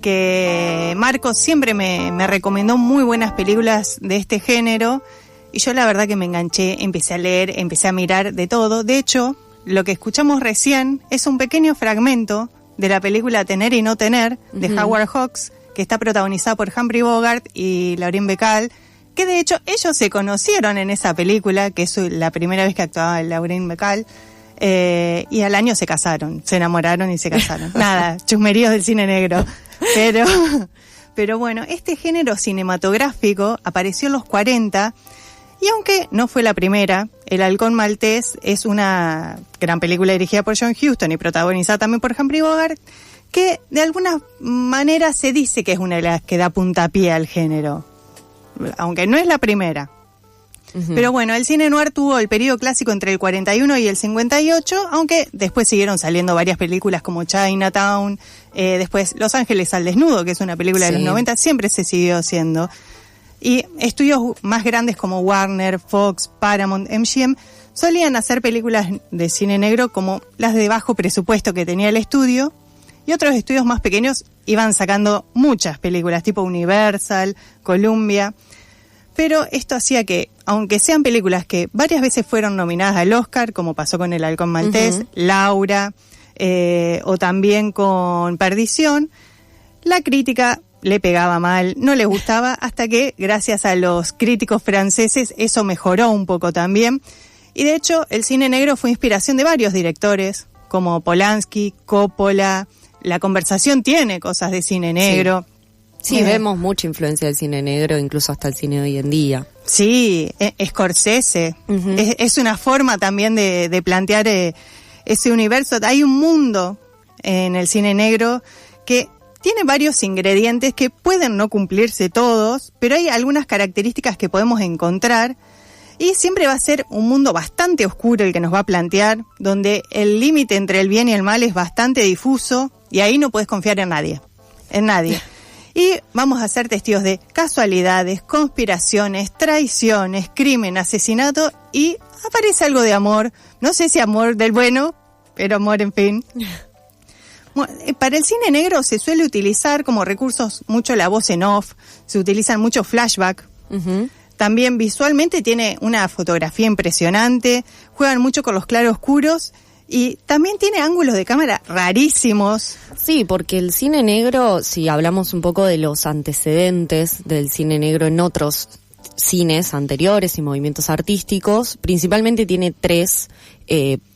que Marcos siempre me recomendó muy buenas películas de este género, y yo la verdad que me enganché, empecé a leer, empecé a mirar de todo. De hecho, lo que escuchamos recién es un pequeño fragmento de la película Tener y no tener, de Howard Hawks, que está protagonizada por Humphrey Bogart y Lauren Bacall, que de hecho ellos se conocieron en esa película, que es la primera vez que actuaba Lauren Bacall, y al año se casaron, se enamoraron y se casaron. Nada, chusmeríos del cine negro. Pero bueno, este género cinematográfico apareció en los 40 Y aunque no fue la primera, El Halcón Maltés es una gran película dirigida por John Huston y protagonizada también por Humphrey Bogart, que de alguna manera se dice que es una de las que da puntapié al género, aunque no es la primera. Pero bueno, el cine noir tuvo el periodo clásico entre el 41 y el 58, aunque después siguieron saliendo varias películas como Chinatown, después Los Ángeles al Desnudo, que es una película de los 90, siempre se siguió haciendo. Y estudios más grandes como Warner, Fox, Paramount, MGM, solían hacer películas de cine negro como las de bajo presupuesto que tenía el estudio, y otros estudios más pequeños iban sacando muchas películas, tipo Universal, Columbia. Pero esto hacía que, aunque sean películas que varias veces fueron nominadas al Oscar, como pasó con El Halcón Maltés, Laura, o también con Perdición, la crítica le pegaba mal, no le gustaba, hasta que, gracias a los críticos franceses, eso mejoró un poco también. Y de hecho, el cine negro fue inspiración de varios directores, como Polanski, Coppola. La Conversación tiene cosas de cine negro. Sí, vemos mucha influencia del cine negro, incluso hasta el cine de hoy en día. Sí, Scorsese. Es una forma también de plantear ese universo. Hay un mundo en el cine negro que tiene varios ingredientes que pueden no cumplirse todos, pero hay algunas características que podemos encontrar, y siempre va a ser un mundo bastante oscuro el que nos va a plantear, donde el límite entre el bien y el mal es bastante difuso, y ahí no puedes confiar en nadie. Y vamos a ser testigos de casualidades, conspiraciones, traiciones, crimen, asesinato, y aparece algo de amor. No sé si amor del bueno, pero amor en fin. Bueno, para el cine negro se suele utilizar como recursos mucho la voz en off, se utilizan mucho flashback. También visualmente tiene una fotografía impresionante, juegan mucho con los claroscuros, y también tiene ángulos de cámara rarísimos. Sí, porque el cine negro, si hablamos un poco de los antecedentes del cine negro en otros cines anteriores y movimientos artísticos, principalmente tiene tres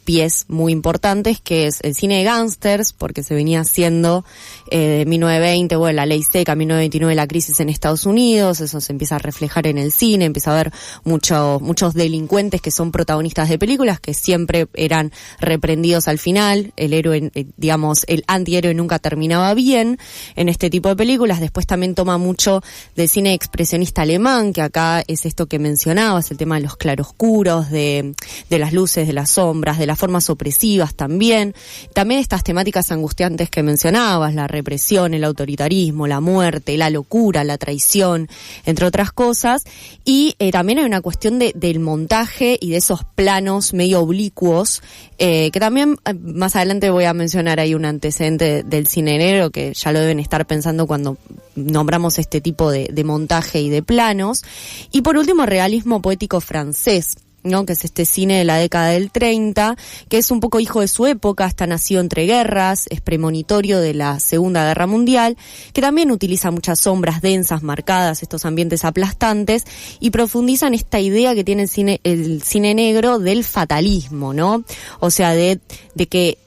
pies muy importantes, que es el cine de gángsters, porque se venía haciendo 1920, bueno, la ley seca, 1929, la crisis en Estados Unidos, eso se empieza a reflejar en el cine, empieza a haber muchos delincuentes que son protagonistas de películas que siempre eran reprendidos al final, el héroe, digamos, el antihéroe nunca terminaba bien en este tipo de películas. Después también toma mucho del cine expresionista alemán, que acá es esto que mencionabas, el tema de los claroscuros, de las luces, de las sombras, de las formas opresivas también estas temáticas angustiantes que mencionabas, la represión, el autoritarismo, la muerte, la locura, la traición, entre otras cosas. Y también hay una cuestión del montaje y de esos planos medio oblicuos, que también más adelante voy a mencionar ahí un antecedente del cine negro que ya lo deben estar pensando cuando nombramos este tipo de montaje y de planos. Y por último, realismo poético francés, ¿no? Que es este cine de la década del 30, que es un poco hijo de su época, está nacido entre guerras, es premonitorio de la Segunda Guerra Mundial, que también utiliza muchas sombras densas, marcadas, estos ambientes aplastantes, y profundiza en esta idea que tiene el cine negro del fatalismo, ¿no? O sea, de que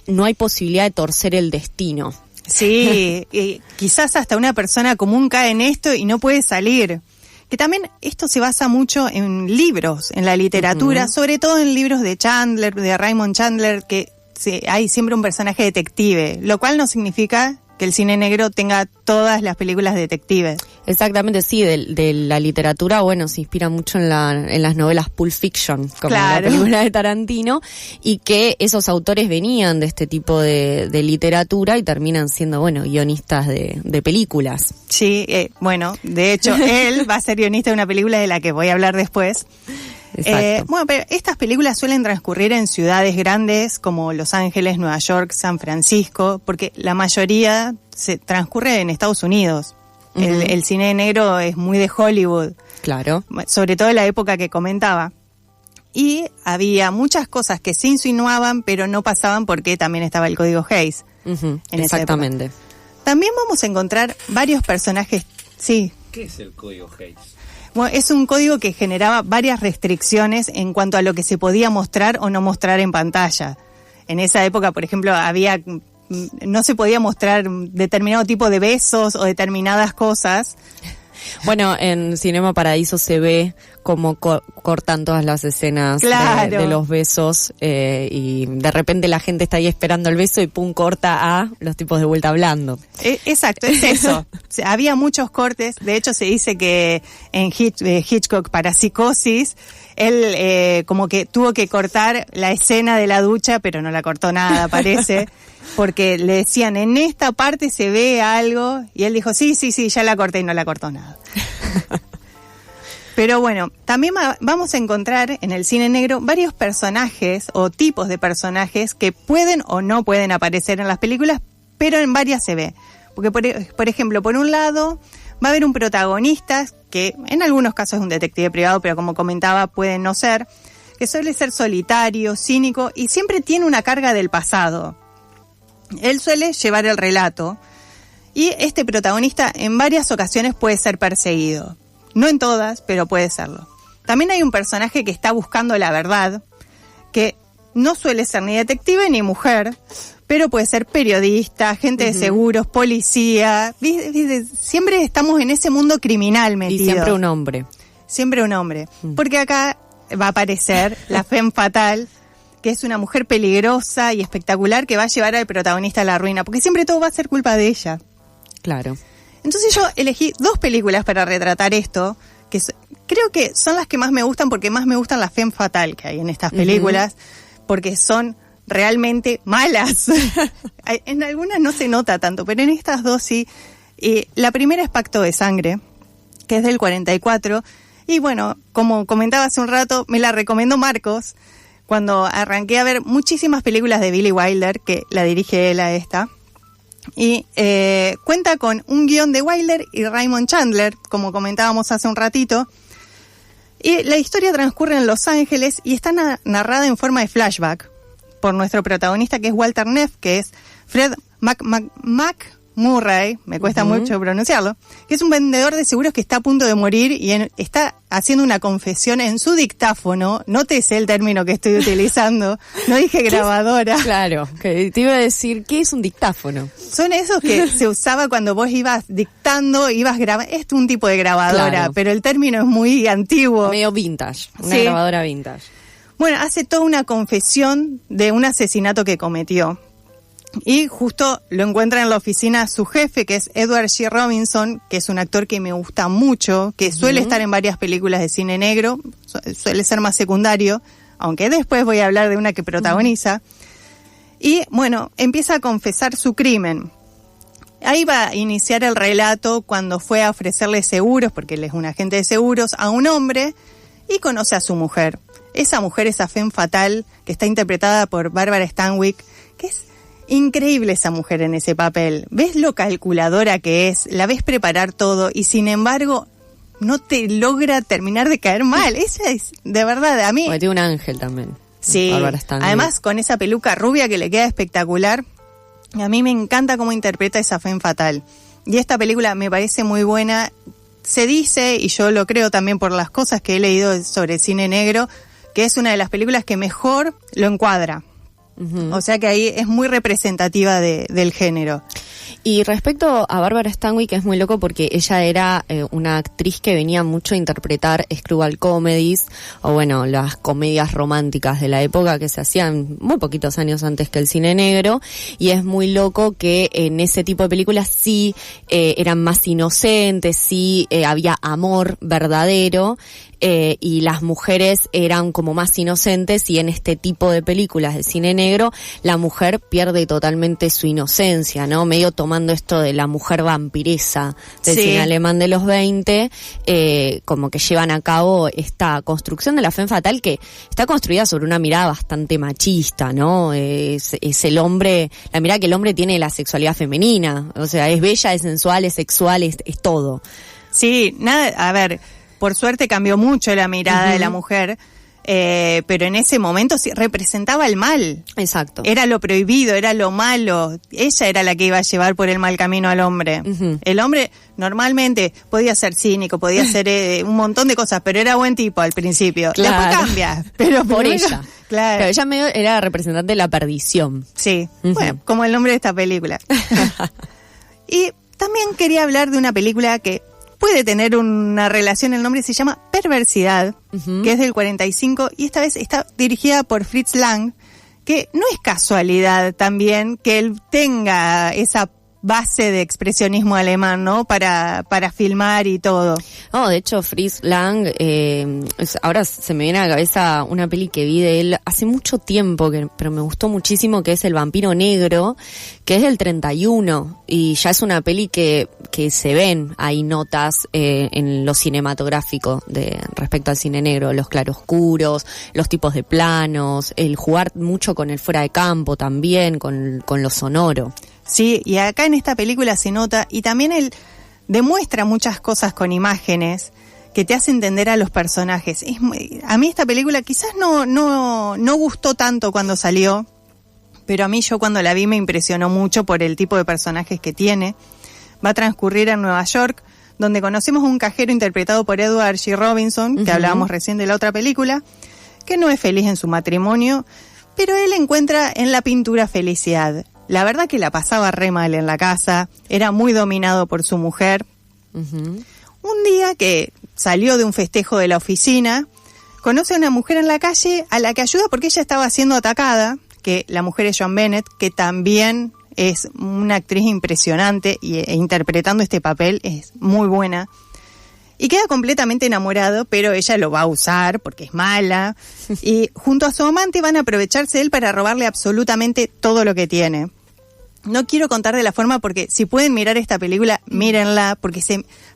no hay posibilidad de torcer el destino. Sí, quizás hasta una persona común cae en esto y no puede salir. Que también esto se basa mucho en libros, en la literatura, sobre todo en libros de Chandler, de Raymond Chandler, que hay siempre un personaje detective, lo cual no significa que el cine negro tenga todas las películas detectives. Exactamente, sí, de la literatura, bueno, se inspira mucho en las novelas Pulp Fiction, como la película de Tarantino, y que esos autores venían de este tipo de literatura y terminan siendo, bueno, guionistas de películas. Sí, bueno, de hecho, él va a ser guionista de una película de la que voy a hablar después. Bueno, pero estas películas suelen transcurrir en ciudades grandes como Los Ángeles, Nueva York, San Francisco, porque la mayoría se transcurre en Estados Unidos. El cine negro es muy de Hollywood. Claro. Sobre todo en la época que comentaba. Y había muchas cosas que se insinuaban, pero no pasaban porque también estaba el Código Hays. Exactamente. También vamos a encontrar varios personajes. Sí. ¿Qué es el Código Hays? Bueno, es un código que generaba varias restricciones en cuanto a lo que se podía mostrar o no mostrar en pantalla. En esa época, por ejemplo, no se podía mostrar determinado tipo de besos o determinadas cosas. Bueno, en Cinema Paradiso se ve cómo cortan todas las escenas Claro. de los besos, y de repente la gente está ahí esperando el beso y pum, corta a los tipos de vuelta hablando. Exacto, es eso. O sea, había muchos cortes. De hecho, se dice que en Hitchcock, para Psicosis, él como que tuvo que cortar la escena de la ducha, pero no la cortó nada, parece, porque le decían, en esta parte se ve algo, y él dijo, sí, ya la corté, y no la cortó nada. Pero bueno, también vamos a encontrar en el cine negro varios personajes o tipos de personajes que pueden o no pueden aparecer en las películas, pero en varias se ve. Porque, por ejemplo, por un lado, va a haber un protagonista, que en algunos casos es un detective privado, pero como comentaba, puede no ser, que suele ser solitario, cínico y siempre tiene una carga del pasado. Él suele llevar el relato y este protagonista en varias ocasiones puede ser perseguido. No en todas, pero puede serlo. También hay un personaje que está buscando la verdad, que no suele ser ni detective ni mujer, pero puede ser periodista, agente de seguros, policía. Siempre estamos en ese mundo criminal metido. Y siempre un hombre. Siempre un hombre. Porque acá va a aparecer la femme fatale, que es una mujer peligrosa y espectacular que va a llevar al protagonista a la ruina, porque siempre todo va a ser culpa de ella. Claro. Entonces yo elegí 2 películas para retratar esto, que creo que son las que más me gustan, porque más me gustan las femme fatale que hay en estas películas, porque son realmente malas. En algunas no se nota tanto, pero en estas 2 sí. La primera es Pacto de Sangre, que es del 44, y bueno, como comentaba hace un rato, me la recomendó Marcos, cuando arranqué a ver muchísimas películas de Billy Wilder, que la dirige él a esta. Y cuenta con un guión de Wilder y Raymond Chandler, como comentábamos hace un ratito. Y la historia transcurre en Los Ángeles y está narrada en forma de flashback por nuestro protagonista, que es Walter Neff, que es Fred McMurray, me cuesta mucho pronunciarlo, que es un vendedor de seguros que está a punto de morir y está haciendo una confesión en su dictáfono. Nótese el término que estoy utilizando, no dije grabadora. Claro, que te iba a decir, ¿qué es un dictáfono? Son esos que se usaba cuando vos ibas dictando, ibas grabando. Es un tipo de grabadora, claro, pero el término es muy antiguo. Medio vintage, una grabadora vintage. Bueno, hace toda una confesión de un asesinato que cometió. Y justo lo encuentra en la oficina su jefe, que es Edward G. Robinson, que es un actor que me gusta mucho, que suele estar en varias películas de cine negro, suele ser más secundario, aunque después voy a hablar de una que protagoniza. Y bueno, empieza a confesar su crimen. Ahí va a iniciar el relato cuando fue a ofrecerle seguros, porque él es un agente de seguros, a un hombre y conoce a su mujer. Esa mujer, esa femme fatale, que está interpretada por Barbara Stanwyck, que es increíble esa mujer en ese papel. Ves lo calculadora que es, la ves preparar todo y sin embargo no te logra terminar de caer mal. Esa es, de verdad, a mí... Porque tiene un ángel también. Sí, además con esa peluca rubia que le queda espectacular. A mí me encanta cómo interpreta esa femme fatale. Y esta película me parece muy buena. Se dice, y yo lo creo también por las cosas que he leído sobre el cine negro, que es una de las películas que mejor lo encuadra. O sea que ahí es muy representativa del género. Y respecto a Barbara Stanwyck, es muy loco porque ella era una actriz que venía mucho a interpretar screwball comedies, o bueno, las comedias románticas de la época que se hacían muy poquitos años antes que el cine negro, y es muy loco que en ese tipo de películas sí eran más inocentes, sí había amor verdadero, y las mujeres eran como más inocentes, y en este tipo de películas de cine negro la mujer pierde totalmente su inocencia, ¿no? Medio tomando esto de la mujer vampiresa del cine alemán de los 20, como que llevan a cabo esta construcción de la femme fatale que está construida sobre una mirada bastante machista, ¿no? Es el hombre, la mirada que el hombre tiene de la sexualidad femenina, o sea, es bella, es sensual, es sexual, es todo. Sí, nada, a ver, por suerte cambió mucho la mirada de la mujer, pero en ese momento sí representaba el mal. Exacto. Era lo prohibido, era lo malo. Ella era la que iba a llevar por el mal camino al hombre. El hombre normalmente podía ser cínico, podía ser un montón de cosas, pero era buen tipo al principio. Claro. Después cambia, pero por primero, ella. Claro. Pero ella medio era representante de la perdición. Sí, bueno, como el nombre de esta película. Y también quería hablar de una película que puede tener una relación, el nombre se llama Perversidad, que es del 45, y esta vez está dirigida por Fritz Lang, que no es casualidad también que él tenga esa base de expresionismo alemán, ¿no? Para filmar y todo. No, de hecho, Fritz Lang, ahora se me viene a la cabeza una peli que vi de él hace mucho tiempo, pero me gustó muchísimo, que es El vampiro negro, que es del 31, y ya es una peli que se ven, hay notas en lo cinematográfico respecto al cine negro, los claroscuros, los tipos de planos, el jugar mucho con el fuera de campo también, con lo sonoro. Sí, y acá en esta película se nota, y también él demuestra muchas cosas con imágenes que te hace entender a los personajes. A mí esta película quizás no gustó tanto cuando salió, pero a mí yo cuando la vi me impresionó mucho por el tipo de personajes que tiene. Va a transcurrir en Nueva York, donde conocemos a un cajero interpretado por Edward G. Robinson, que hablábamos recién de la otra película, que no es feliz en su matrimonio, pero él encuentra en la pintura felicidad. La verdad que la pasaba re mal en la casa, era muy dominado por su mujer. Un día que salió de un festejo de la oficina, conoce a una mujer en la calle a la que ayuda porque ella estaba siendo atacada, que la mujer es Joan Bennett, que también es una actriz impresionante e interpretando este papel es muy buena. Y queda completamente enamorado, pero ella lo va a usar porque es mala. Y junto a su amante van a aprovecharse de él para robarle absolutamente todo lo que tiene. No quiero contar de la forma porque si pueden mirar esta película, mírenla, porque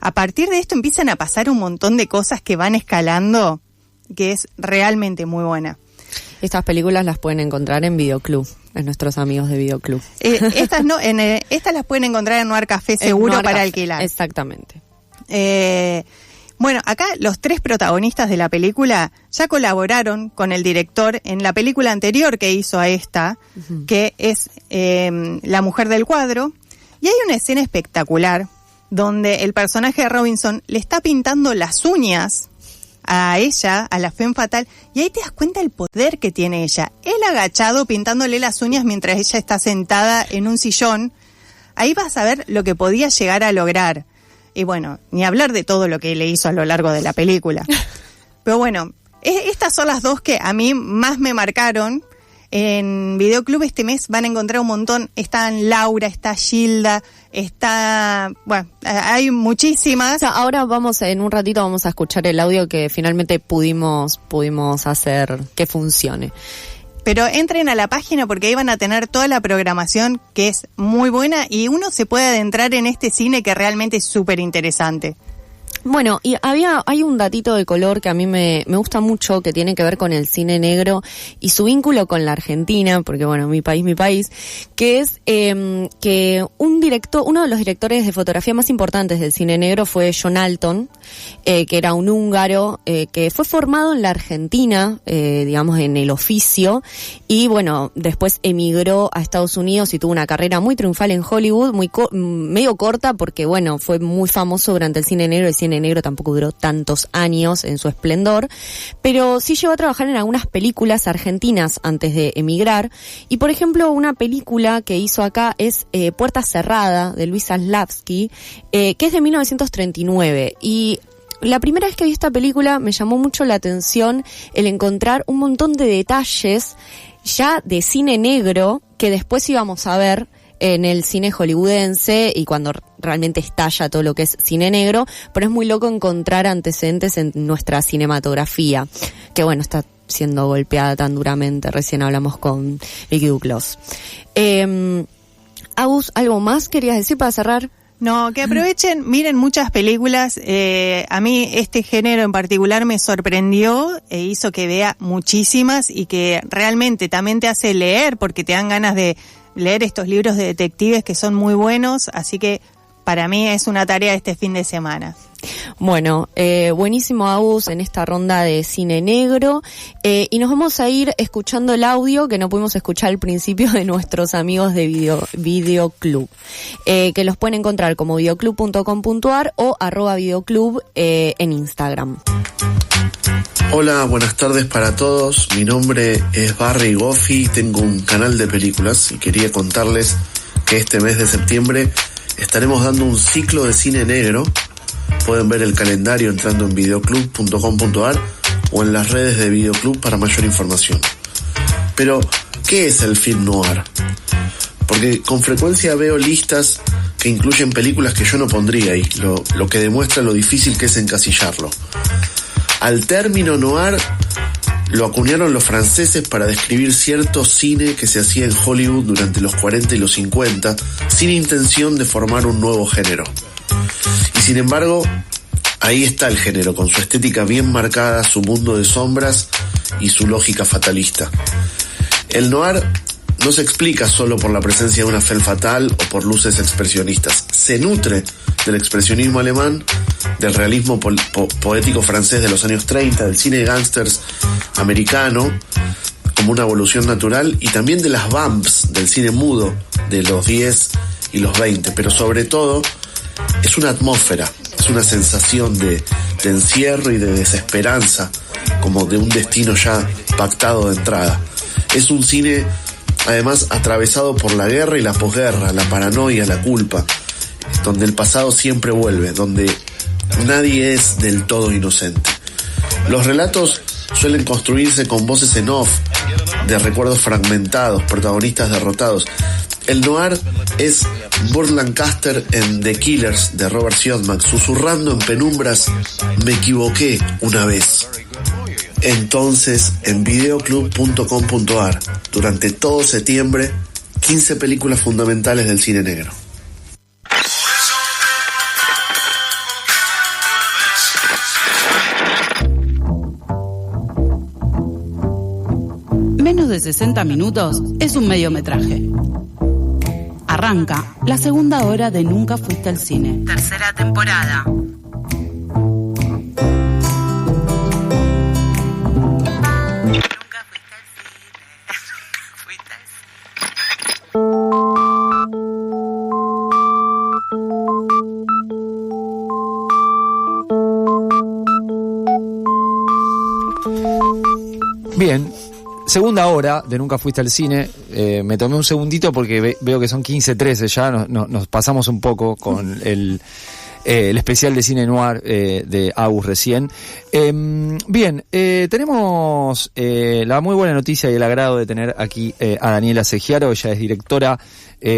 a partir de esto empiezan a pasar un montón de cosas que van escalando, que es realmente muy buena. Estas películas las pueden encontrar en Videoclub, en nuestros amigos de Videoclub. Estas las pueden encontrar en Noir Café seguro para alquilar. Exactamente. Bueno, acá los tres protagonistas de la película ya colaboraron con el director en la película anterior que hizo a esta, que es La mujer del cuadro, y hay una escena espectacular donde el personaje de Robinson le está pintando las uñas a ella, a la femme fatale, y ahí te das cuenta el poder que tiene ella. Él agachado pintándole las uñas mientras ella está sentada en un sillón. Ahí vas a ver lo que podía llegar a lograr. Y bueno, ni hablar de todo lo que le hizo a lo largo de la película. Pero bueno, estas son las dos que a mí más me marcaron. En Videoclub este mes van a encontrar un montón. Están Laura, está Gilda, bueno, hay muchísimas. O sea, ahora en un ratito vamos a escuchar el audio que finalmente pudimos hacer que funcione. Pero entren a la página porque ahí van a tener toda la programación que es muy buena y uno se puede adentrar en este cine que realmente es súper interesante. Bueno, y hay un datito de color que a mí me gusta mucho, que tiene que ver con el cine negro y su vínculo con la Argentina, porque bueno, mi país, que es que uno de los directores de fotografía más importantes del cine negro fue John Alton, que era un húngaro que fue formado en la Argentina, digamos en el oficio, y bueno, después emigró a Estados Unidos y tuvo una carrera muy triunfal en Hollywood, medio corta porque bueno, fue muy famoso durante el cine negro. El cine negro tampoco duró tantos años en su esplendor, pero sí llegó a trabajar en algunas películas argentinas antes de emigrar, y por ejemplo una película que hizo acá es Puerta Cerrada, de Luis Slavsky, que es de 1939, y la primera vez que vi esta película me llamó mucho la atención el encontrar un montón de detalles ya de cine negro que después íbamos a ver en el cine hollywoodense y cuando realmente estalla todo lo que es cine negro, pero es muy loco encontrar antecedentes en nuestra cinematografía, que bueno, está siendo golpeada tan duramente. Recién hablamos con Vicky Duclos. Agus, ¿algo más querías decir para cerrar? No, que aprovechen, miren muchas películas. A mí este género en particular me sorprendió e hizo que vea muchísimas y que realmente también te hace leer porque te dan ganas de leer estos libros de detectives que son muy buenos, así que para mí es una tarea este fin de semana. Bueno, buenísimo Agus en esta ronda de cine negro, y nos vamos a ir escuchando el audio que no pudimos escuchar al principio de nuestros amigos de Videoclub, que los pueden encontrar como videoclub.com.ar o @videoclub en Instagram. Hola, buenas tardes para todos. Mi nombre es Barry Goffi, tengo un canal de películas y quería contarles que este mes de septiembre estaremos dando un ciclo de cine negro Pueden ver el calendario entrando en videoclub.com.ar o en las redes de Videoclub para mayor información. Pero, ¿qué es el film noir? Porque con frecuencia veo listas que incluyen películas que yo no pondría y lo que demuestra lo difícil que es encasillarlo. Al término noir lo acuñaron los franceses para describir cierto cine que se hacía en Hollywood durante los 40 y los 50 sin intención de formar un nuevo género. Y sin embargo, ahí está el género, con su estética bien marcada, su mundo de sombras y su lógica fatalista. El noir no se explica solo por la presencia de una femme fatale o por luces expresionistas. Se nutre del expresionismo alemán, del realismo poético francés de los años 30, del cine de gángsters americano, como una evolución natural, y también de las vamps, del cine mudo de los 10 y los 20. Pero sobre todo, es una atmósfera, es una sensación de encierro y de desesperanza, como de un destino ya pactado de entrada. Es un cine, además, atravesado por la guerra y la posguerra, la paranoia, la culpa, donde el pasado siempre vuelve, donde nadie es del todo inocente. Los relatos suelen construirse con voces en off, de recuerdos fragmentados, protagonistas derrotados. El noir es Burt Lancaster en The Killers de Robert Siodmak, susurrando en penumbras: me equivoqué una vez. Entonces, en videoclub.com.ar, durante todo septiembre, 15 películas fundamentales del cine negro. Menos de 60 minutos es un mediometraje. Arranca la segunda hora de Nunca Fuiste al Cine. Tercera temporada. Bien, segunda hora de Nunca Fuiste al Cine. Me tomé un segundito porque veo que son 15:13 ya, nos pasamos un poco con el especial de cine noir de Agus recién. Bien, tenemos la muy buena noticia y el agrado de tener aquí a Daniela Segiaro. Ella es directora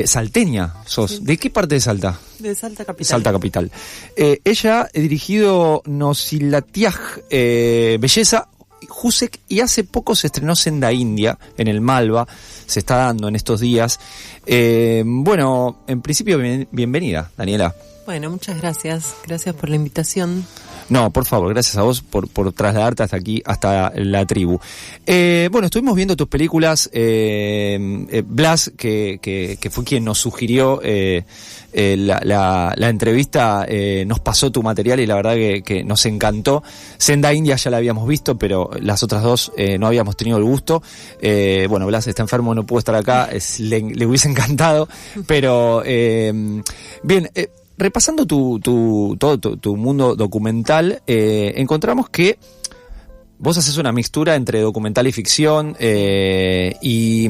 salteña. ¿Sos? Sí. ¿De qué parte de Salta? De Salta Capital. Salta Capital. Ella ha dirigido Nosilatiaj, Belleza, Jusek, y hace poco se estrenó Senda India en el Malva, se está dando en estos días. Bueno, en principio, bienvenida, Daniela. Bueno, muchas gracias por la invitación. No, por favor, gracias a vos por trasladarte hasta aquí, hasta la tribu. Bueno, estuvimos viendo tus películas, Blas, que fue quien nos sugirió la entrevista, nos pasó tu material y la verdad que nos encantó. Senda India ya la habíamos visto, pero las otras dos no habíamos tenido el gusto. Bueno, Blas está enfermo, no pudo estar acá, le hubiese encantado, pero bien, repasando todo tu mundo documental, encontramos que vos haces una mixtura entre documental y ficción, y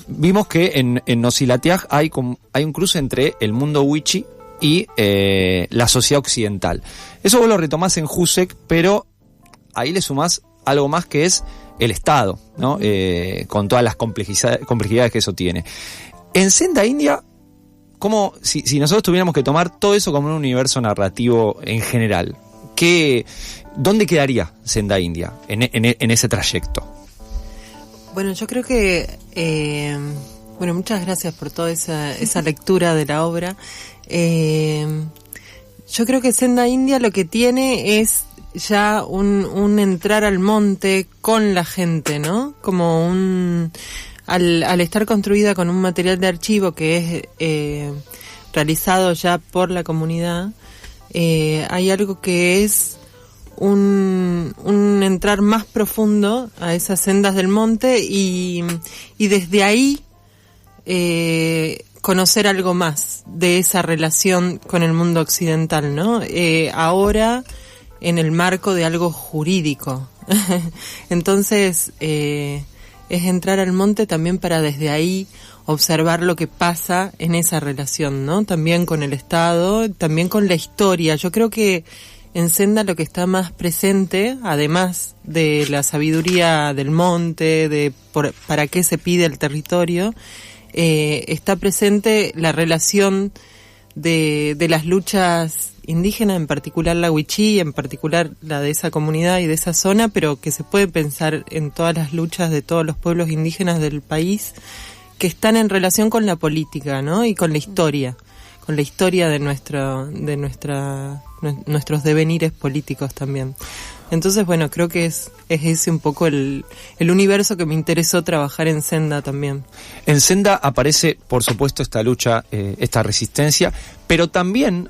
vimos que en Nosilatiaj hay un cruce entre el mundo wichi y la sociedad occidental. Eso vos lo retomás en Jusek, pero ahí le sumás algo más, que es el Estado, ¿no? Con todas las complejidades que eso tiene. En Senda India, como si nosotros tuviéramos que tomar todo eso como un universo narrativo en general, ¿dónde quedaría Senda India en ese trayecto? Bueno, yo creo que muchas gracias por toda esa lectura de la obra. Yo creo que Senda India lo que tiene es ya un entrar al monte con la gente, ¿no? Como al estar construida con un material de archivo que es realizado ya por la comunidad, hay algo que es un entrar más profundo a esas sendas del monte y desde ahí conocer algo más de esa relación con el mundo occidental, ¿no? Ahora en el marco de algo jurídico. Entonces, es entrar al monte también para desde ahí observar lo que pasa en esa relación, ¿no? También con el Estado, también con la historia. Yo creo que en Senda lo que está más presente, además de la sabiduría del monte, para qué se pide el territorio, está presente la relación de las luchas indígenas, en particular la Wichí, en particular la de esa comunidad y de esa zona, pero que se puede pensar en todas las luchas de todos los pueblos indígenas del país que están en relación con la política, ¿no? Y con la historia de nuestros devenires políticos también. Entonces, bueno, creo que es ese un poco el universo que me interesó trabajar en Senda también. En Senda aparece, por supuesto, esta lucha, esta resistencia, pero también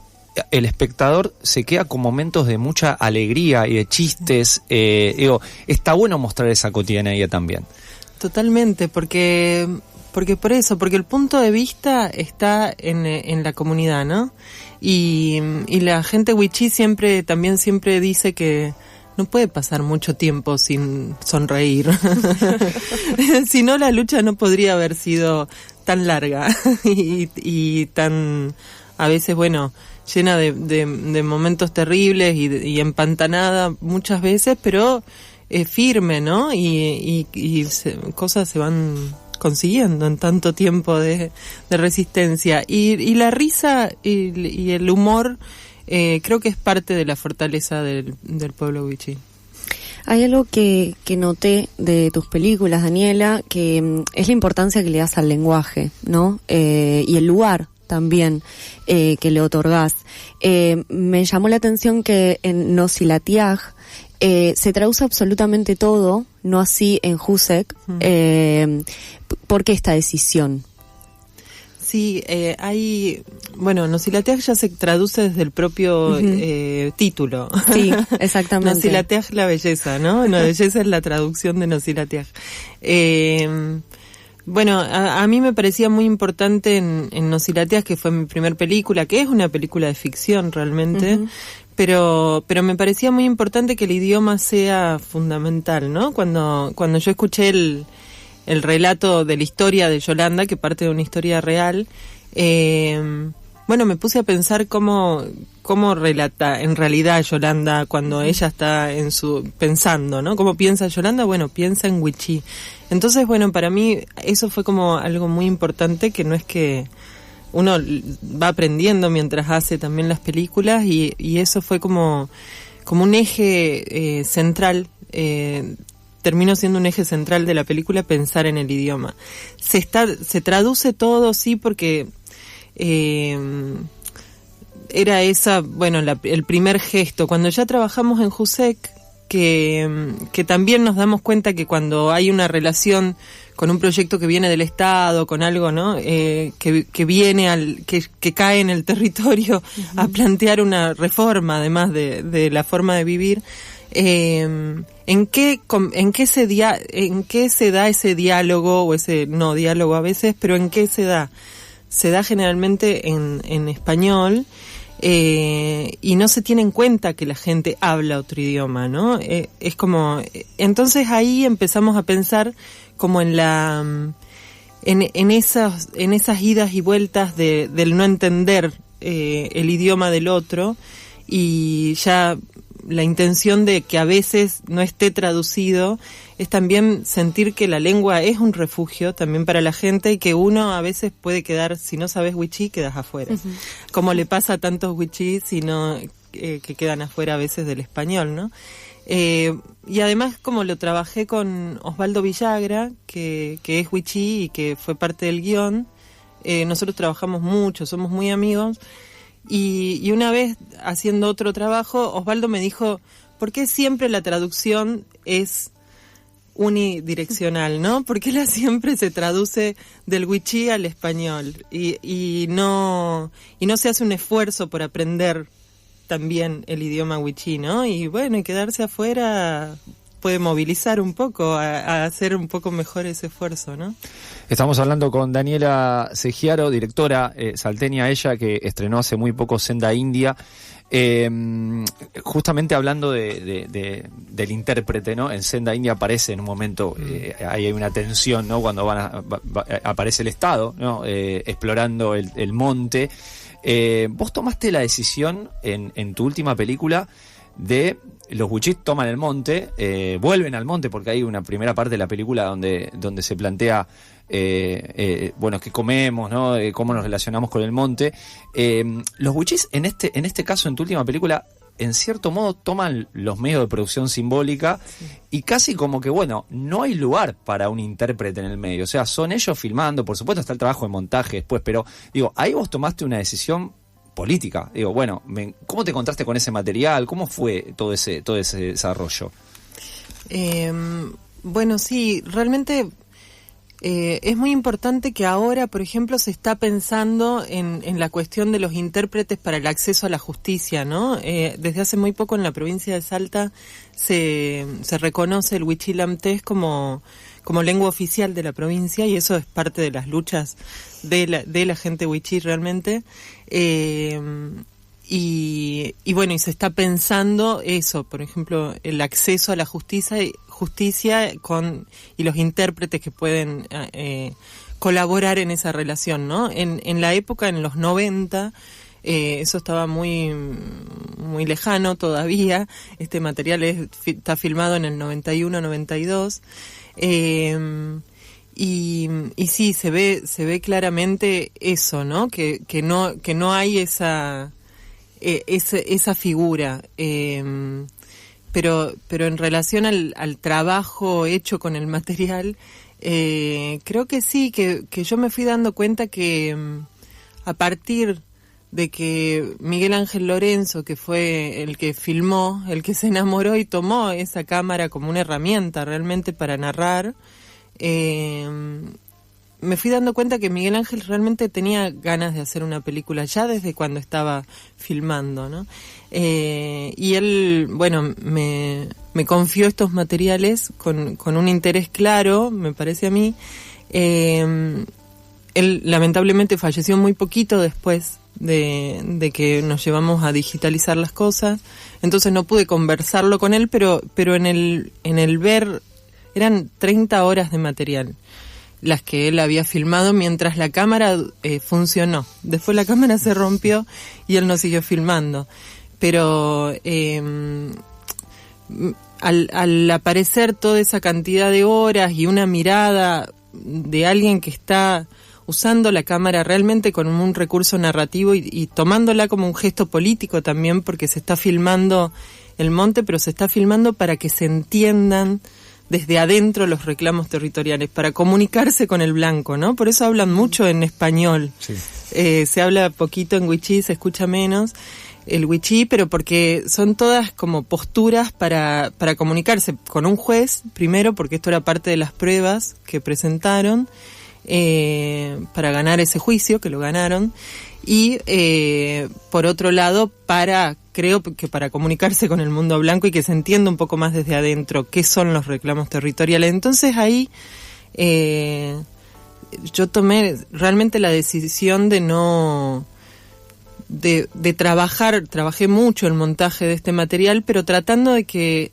el espectador se queda con momentos de mucha alegría y de chistes. Está bueno mostrar esa cotidianidad también. Totalmente, porque el punto de vista está en la comunidad, ¿no? Y la gente wichí siempre dice que no puede pasar mucho tiempo sin sonreír. Si no, la lucha no podría haber sido tan larga y tan, a veces, bueno, llena de momentos terribles y empantanada muchas veces, pero firme, ¿no? Y cosas se van consiguiendo en tanto tiempo de resistencia. Y la risa y el humor creo que es parte de la fortaleza del pueblo wichí. Hay algo que noté de tus películas, Daniela, que es la importancia que le das al lenguaje, ¿no? Y el lugar también que le otorgás. Me llamó la atención que en Nozilatiaj se traduce absolutamente todo, no así en Husek. ¿Por qué esta decisión? Sí, Nozilatiaj ya se traduce desde el propio título. Sí, exactamente. Nozilatiaj, la belleza, ¿no? La belleza es la traducción de Nozilatiaj. A mí me parecía muy importante en Nozilatiaj, que fue mi primer película, que es una película de ficción realmente, pero me parecía muy importante que el idioma sea fundamental, ¿no? Cuando yo escuché el relato de la historia de Yolanda, que parte de una historia real, me puse a pensar cómo relata en realidad Yolanda cuando ella está pensando, ¿no? ¿Cómo piensa Yolanda? Bueno, piensa en wichí. Entonces, para mí eso fue como algo muy importante, que no es que uno va aprendiendo mientras hace también las películas, y eso fue como un eje central, terminó siendo un eje central de la película, pensar en el idioma. Se traduce todo, sí, porque era el primer gesto. Cuando ya trabajamos en Husek, que también nos damos cuenta que cuando hay una relación con un proyecto que viene del Estado, con algo, ¿no? Que viene que cae en el territorio a plantear una reforma, además de la forma de vivir, ¿en qué se da ese diálogo, o ese no diálogo a veces, pero en qué se da? Se da generalmente en español, y no se tiene en cuenta que la gente habla otro idioma, ¿no? Es como, entonces ahí empezamos a pensar como en esas idas y vueltas del no entender el idioma del otro, y ya la intención de que a veces no esté traducido es también sentir que la lengua es un refugio también para la gente, y que uno a veces puede quedar, si no sabes wichí, quedas afuera. Como le pasa a tantos wichí, que quedan afuera a veces del español, ¿no? Y además, como lo trabajé con Osvaldo Villagra, que es wichí y que fue parte del guión, nosotros trabajamos mucho, somos muy amigos. Y una vez, haciendo otro trabajo, Osvaldo me dijo, ¿por qué siempre la traducción es unidireccional, no? ¿Por qué siempre se traduce del wichí al español? Y no se hace un esfuerzo por aprender también el idioma wichí, ¿no? Y quedarse afuera puede movilizar un poco a hacer un poco mejor ese esfuerzo, ¿no? Estamos hablando con Daniela Segiaro, directora salteña ella, que estrenó hace muy poco Senda India. Justamente hablando del intérprete, ¿no? En Senda India aparece en un momento, ahí hay una tensión, ¿no? Cuando aparece el Estado, ¿no? Explorando el monte. Vos tomaste la decisión en tu última película de los wichís toman el monte, vuelven al monte, porque hay una primera parte de la película donde se plantea bueno, qué comemos, ¿no? Cómo nos relacionamos con el monte. Los wichís en este caso, en tu última película, en cierto modo toman los medios de producción simbólica y casi como que, bueno, no hay lugar para un intérprete en el medio. O sea, son ellos filmando, por supuesto está el trabajo de montaje después, pero digo, ahí vos tomaste una decisión política. Digo, bueno, ¿cómo te encontraste con ese material? ¿Cómo fue todo ese desarrollo? Bueno, sí, realmente es muy importante que ahora, por ejemplo, se está pensando en la cuestión de los intérpretes para el acceso a la justicia, ¿no? Desde hace muy poco en la provincia de Salta se reconoce el huichilamtés como lengua oficial de la provincia, y eso es parte de las luchas de la gente huichí realmente. Y bueno, y se está pensando eso, por ejemplo, el acceso a la justicia y los intérpretes que pueden colaborar en esa relación, ¿no? En la época, en los 90, eso estaba muy lejano todavía. Este material está filmado en el 91, 92. Y sí, se ve claramente eso, ¿no? Que no hay esa figura, pero en relación al trabajo hecho con el material, creo que sí, que yo me fui dando cuenta que a partir de que Miguel Ángel Lorenzo, que fue el que filmó, el que se enamoró y tomó esa cámara como una herramienta realmente para narrar, me fui dando cuenta que Miguel Ángel realmente tenía ganas de hacer una película ya desde cuando estaba filmando, ¿no? Y él, bueno, me confió estos materiales con un interés claro, me parece a mí. Él lamentablemente falleció muy poquito después de que nos llevamos a digitalizar las cosas, entonces no pude conversarlo con él, pero en el ver, eran 30 horas de material las que él había filmado mientras la cámara funcionó. Después la cámara se rompió y él no siguió filmando. Pero al aparecer toda esa cantidad de horas y una mirada de alguien que está usando la cámara realmente como un recurso narrativo y tomándola como un gesto político también, porque se está filmando el monte, pero se está filmando para que se entiendan desde adentro los reclamos territoriales, para comunicarse con el blanco, ¿no? Por eso hablan mucho en español. Sí. Se habla poquito en wichí, se escucha menos el wichí, pero porque son todas como posturas para comunicarse con un juez, primero, porque esto era parte de las pruebas que presentaron para ganar ese juicio, que lo ganaron, y por otro lado, creo que para comunicarse con el mundo blanco y que se entienda un poco más desde adentro qué son los reclamos territoriales. Entonces ahí yo tomé realmente la decisión de trabajé mucho el montaje de este material, pero tratando de que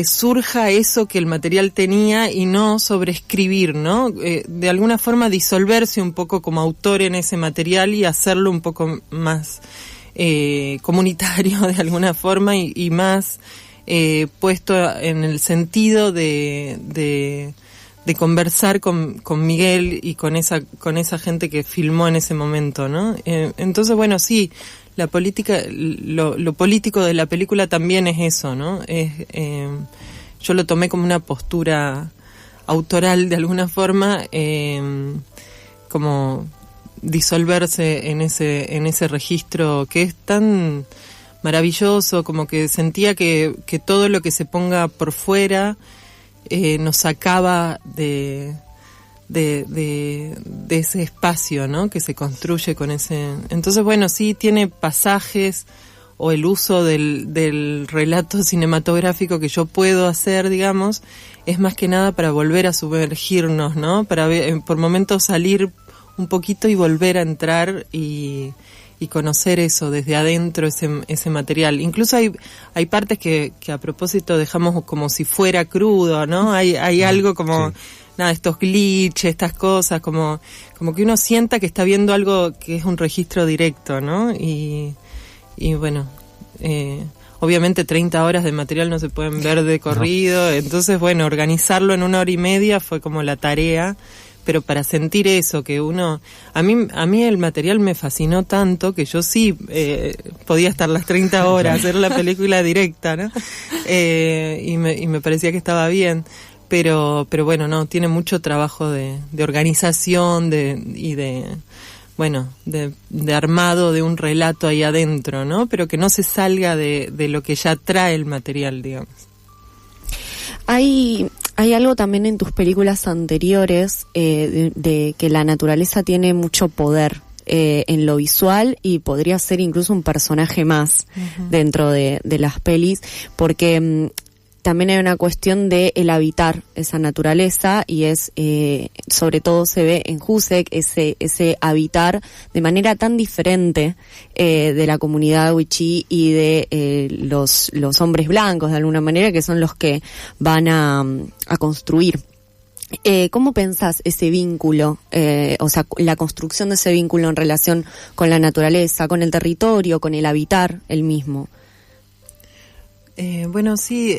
surja eso que el material tenía y no sobreescribir, ¿no? De alguna forma disolverse un poco como autor en ese material y hacerlo un poco más comunitario de alguna forma y más puesto en el sentido de conversar con Miguel y con esa gente que filmó en ese momento, ¿no? Entonces, bueno, sí, la política, lo político de la película también es eso, ¿no? Yo lo tomé como una postura autoral de alguna forma, como disolverse en ese registro que es tan maravilloso, como que sentía que todo lo que se ponga por fuera nos sacaba de ese espacio, ¿no? Que se construye con ese. Entonces, bueno, sí tiene pasajes o el uso del relato cinematográfico que yo puedo hacer, digamos, es más que nada para volver a sumergirnos, ¿no? Para por momentos salir un poquito y volver a entrar y conocer eso desde adentro, ese material. Incluso hay partes que a propósito dejamos como si fuera crudo, ¿no? Hay algo como, nada, estos glitches, estas cosas, como que uno sienta que está viendo algo que es un registro directo, ¿no? Y bueno, obviamente 30 horas de material no se pueden ver de corrido, entonces bueno, organizarlo en 1 hora y media fue como la tarea, pero para sentir eso, que uno, a mí el material me fascinó tanto que yo sí podía estar las 30 horas, hacer la película directa, ¿no? Y me parecía que estaba bien, pero bueno, no, tiene mucho trabajo de organización, de armado de un relato ahí adentro, ¿no? Pero que no se salga de lo que ya trae el material, digamos. Hay algo también en tus películas anteriores de que la naturaleza tiene mucho poder en lo visual y podría ser incluso un personaje más dentro de las pelis, porque también hay una cuestión de el habitar esa naturaleza y es, sobre todo se ve en Husek ese habitar de manera tan diferente de la comunidad wichí y de los hombres blancos de alguna manera, que son los que van a construir. ¿Cómo pensás ese vínculo, o sea, la construcción de ese vínculo en relación con la naturaleza, con el territorio, con el habitar el mismo? Bueno, sí,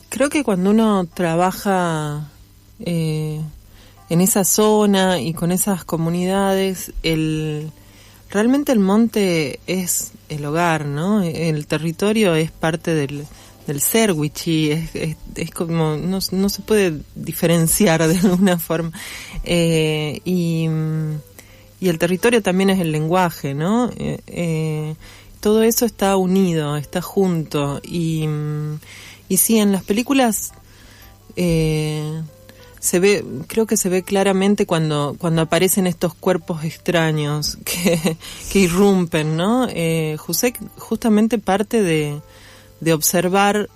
creo que cuando uno trabaja en esa zona y con esas comunidades, realmente el monte es el hogar, ¿no? El territorio es parte del ser wichí, es como, no se puede diferenciar de alguna forma. Y el territorio también es el lenguaje, ¿no? Todo eso está unido, está junto, y sí, en las películas creo que se ve claramente cuando aparecen estos cuerpos extraños que irrumpen, ¿no? Husek justamente parte de observar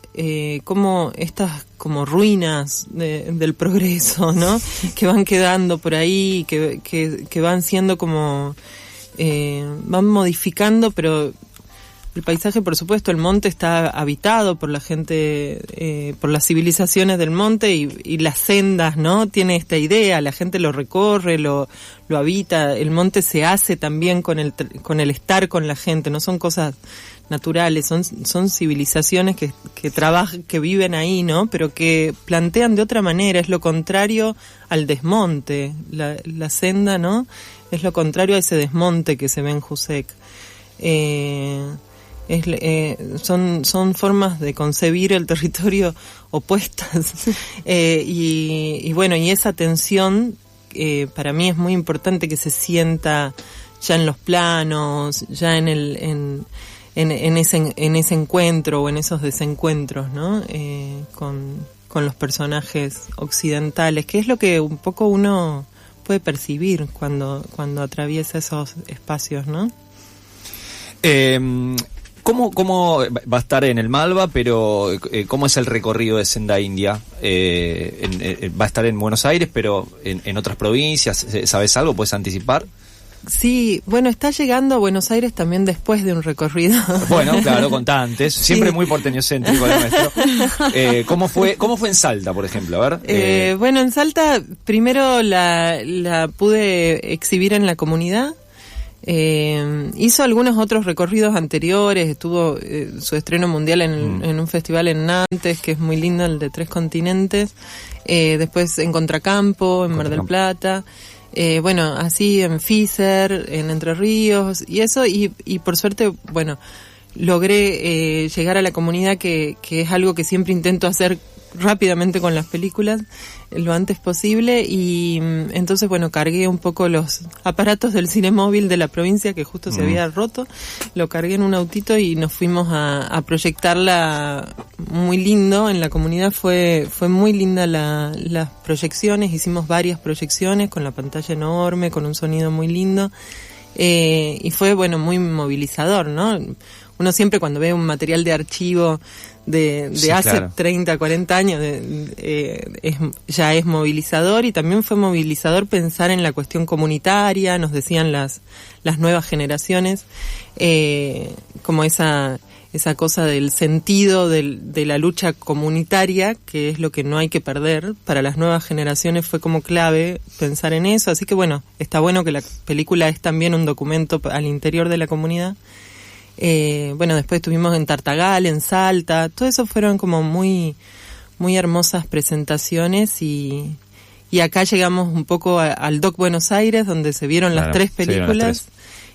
cómo estas como ruinas del progreso, ¿no? Que van quedando por ahí, que van siendo como van modificando, pero el paisaje, por supuesto, el monte está habitado por la gente, por las civilizaciones del monte y las sendas, ¿no? Tiene esta idea, la gente lo recorre, lo habita, el monte se hace también con el estar con la gente, no son cosas naturales, son civilizaciones que trabajan, que viven ahí, ¿no? Pero que plantean de otra manera, es lo contrario al desmonte, la senda, ¿no? Es lo contrario a ese desmonte que se ve en Husek. Son formas de concebir el territorio opuestas y bueno, y esa tensión para mí es muy importante que se sienta ya en los planos, ya en ese encuentro o en esos desencuentros, ¿no? Con los personajes occidentales, que es lo que un poco uno puede percibir cuando atraviesa esos espacios, ¿no? ¿Cómo va a estar en el Malva, pero cómo es el recorrido de Senda India? ¿Va a estar en Buenos Aires, pero en otras provincias? ¿Sabes algo? ¿Puedes anticipar? Sí, bueno, está llegando a Buenos Aires también después de un recorrido. Bueno, claro, contá antes. Siempre sí. Muy porteñocéntrico el nuestro. ¿Cómo fue en Salta, por ejemplo? A ver. Bueno, en Salta primero la pude exhibir en la comunidad. Hizo algunos otros recorridos anteriores, estuvo su estreno mundial en un festival en Nantes, que es muy lindo, el de 3 continentes, después en Contracampo, en Mar del Plata, bueno, así en Fisher, en Entre Ríos, y eso, y por suerte, bueno, logré llegar a la comunidad, que es algo que siempre intento hacer rápidamente con las películas, lo antes posible, y entonces bueno, cargué un poco los aparatos del cine móvil de la provincia que justo se había roto, lo cargué en un autito y nos fuimos a proyectarla muy lindo en la comunidad. Fue muy linda las proyecciones, hicimos varias proyecciones con la pantalla enorme, con un sonido muy lindo, y fue bueno, muy movilizador, ¿no? uno siempre cuando ve un material de archivo de Sí, hace claro. 30, 40 años, ya es movilizador, y también fue movilizador pensar en la cuestión comunitaria, nos decían las nuevas generaciones, como esa cosa del sentido de la lucha comunitaria, que es lo que no hay que perder. Para las nuevas generaciones fue como clave pensar en eso, así que bueno, está bueno que la película es también un documento al interior de la comunidad. Bueno, después estuvimos en Tartagal, en Salta, todo eso fueron como muy, muy hermosas presentaciones, y acá llegamos un poco al Doc Buenos Aires, donde se vieron las 3 películas.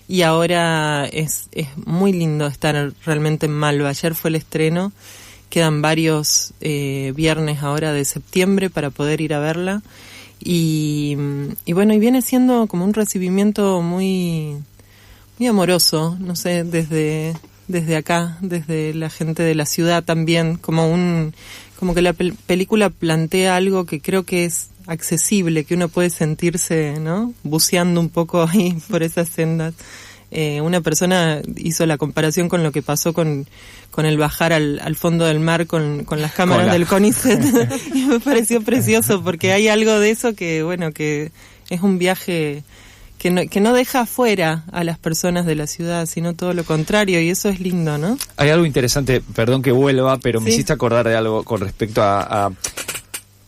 Y ahora es muy lindo estar realmente en Malva. Ayer fue el estreno, quedan varios viernes ahora de septiembre para poder ir a verla. Y bueno, y viene siendo como un recibimiento muy, muy amoroso, no sé, desde acá, desde la gente de la ciudad también, como que la película plantea algo que creo que es accesible, que uno puede sentirse, ¿no?, buceando un poco ahí por esas sendas. Una persona hizo la comparación con lo que pasó con el bajar al fondo del mar con las cámaras del CONICET y me pareció precioso, porque hay algo de eso que, bueno, que es un viaje que no deja afuera a las personas de la ciudad, sino todo lo contrario, y eso es lindo, ¿no? Hay algo interesante, perdón que vuelva, pero me Sí. hiciste acordar de algo con respecto a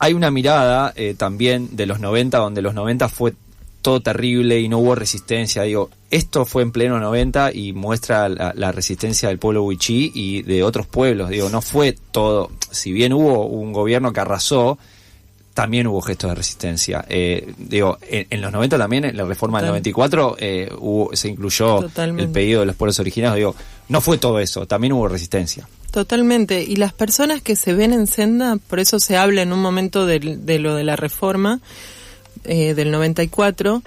hay una mirada también de los 90, donde los 90 fue todo terrible y no hubo resistencia. Digo, esto fue en pleno 90 y muestra la resistencia del pueblo wichí y de otros pueblos. Digo, no fue todo, si bien hubo un gobierno que arrasó, también hubo gestos de resistencia. Digo, en los 90 también, en la reforma del 94, se incluyó Totalmente. el pedido de los pueblos originarios. Digo, no fue todo eso, también hubo resistencia. Totalmente, y las personas que se ven en senda, por eso se habla en un momento de lo de la reforma del 94,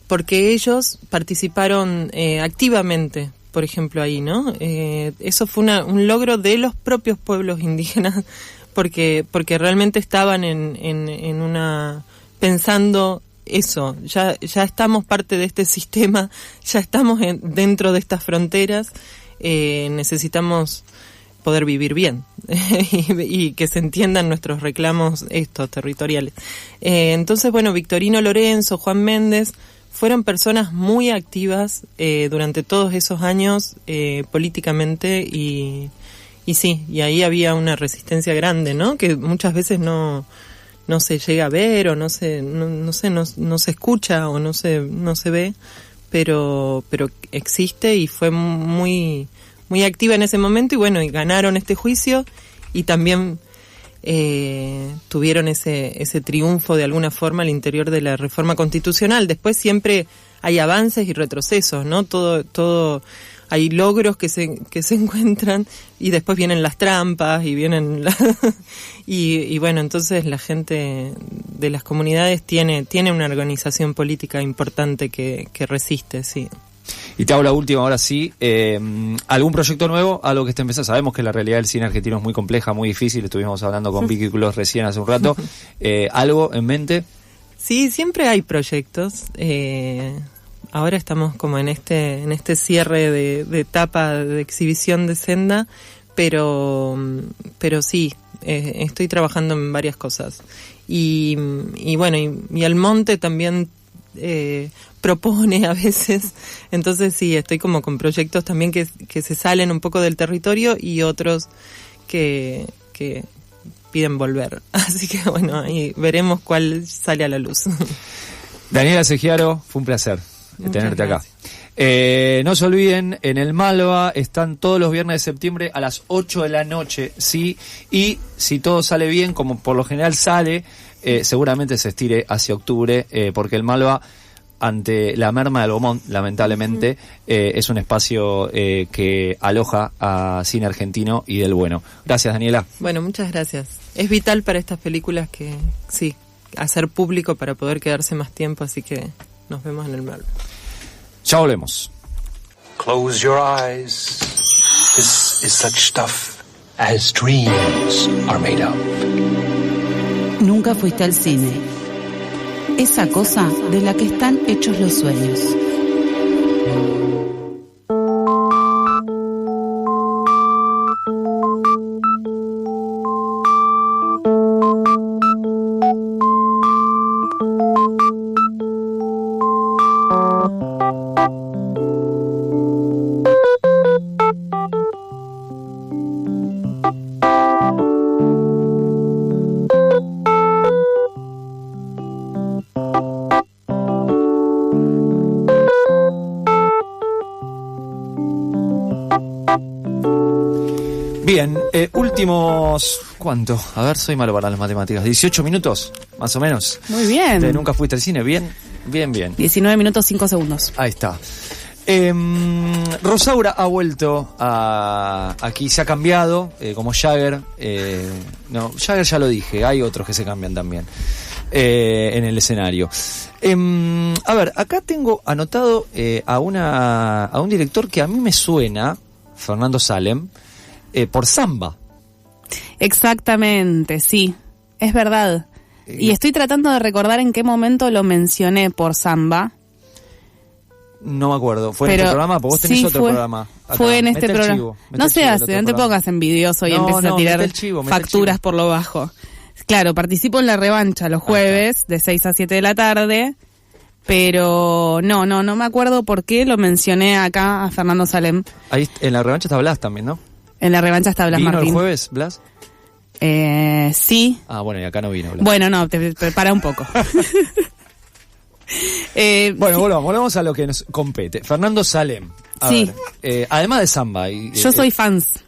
porque ellos participaron activamente, por ejemplo, ahí, ¿no? Eso fue un logro de los propios pueblos indígenas, porque realmente estaban en una pensando eso, ya estamos parte de este sistema, ya estamos dentro de estas fronteras, necesitamos poder vivir bien y que se entiendan nuestros reclamos territoriales. Entonces, bueno, Victorino Lorenzo, Juan Méndez, fueron personas muy activas durante todos esos años políticamente, y sí, y ahí había una resistencia grande, ¿no? Que muchas veces no se llega a ver, o no se escucha, o no se ve, pero existe, y fue muy muy activa en ese momento, y bueno, y ganaron este juicio, y también tuvieron ese triunfo de alguna forma al interior de la reforma constitucional. Después siempre hay avances y retrocesos, ¿no? Todo hay logros que se encuentran, y después vienen las trampas y vienen y bueno, entonces la gente de las comunidades tiene una organización política importante que resiste, sí. Y te hago la última, ahora sí. ¿Algún proyecto nuevo? Algo que esté empezando. Sabemos que la realidad del cine argentino es muy compleja, muy difícil. Estuvimos hablando con Vicky Clos recién hace un rato. ¿Algo en mente? Sí, siempre hay proyectos. Ahora estamos como en este cierre de etapa de exhibición de senda, pero sí, estoy trabajando en varias cosas. Y bueno, y Almonte también propone a veces, entonces sí, estoy como con proyectos también que se salen un poco del territorio, y otros que piden volver, así que bueno, ahí veremos cuál sale a la luz. Daniela Segiaro, fue un placer tenerte acá. No se olviden, en el Malva están todos los viernes de septiembre a las 8 de la noche, ¿sí? Y si todo sale bien, como por lo general sale, seguramente se estire hacia octubre, porque el Malva, ante la merma del Gomón, lamentablemente, es un espacio que aloja a cine argentino y del bueno. Gracias, Daniela. Bueno, muchas gracias. Es vital para estas películas que, sí, hacer público para poder quedarse más tiempo, así que nos vemos en el Malva. Ya volvemos. Close your eyes. This is such stuff as dreams are made of. Nunca fuiste al cine. Esa cosa de la que están hechos los sueños. Bien, últimos... ¿Cuánto? A ver, soy malo para las matemáticas. 18 minutos, más o menos. Muy bien. ¿Nunca fuiste al cine? Bien. 19 minutos 5 segundos. Ahí está. Rosaura ha vuelto aquí, se ha cambiado, como Jagger. No, Jagger ya lo dije, hay otros que se cambian también en el escenario. A ver, acá tengo anotado a un director que a mí me suena, Fernando Salem, por Samba. Exactamente, sí, es verdad. Y estoy tratando de recordar en qué momento lo mencioné por Samba. No me acuerdo. ¿Fue en este programa? Porque vos tenés otro programa. Acá. Fue en este programa. No se hace, no te pongas envidioso y empieces a tirar facturas por lo bajo. Claro, participo en La Revancha los jueves de 6 a 7 de la tarde, pero no me acuerdo por qué lo mencioné acá a Fernando Salem. Ahí en La Revancha está Blas también, ¿no? En La Revancha está Blas Martín. ¿Vino el jueves, Blas? Sí. Ah, bueno, y acá no vino Blas. Bueno, no, te prepara un poco. Bueno, volvamos a lo que nos compete. Fernando Salem. A ver, además de Samba. Yo soy fans.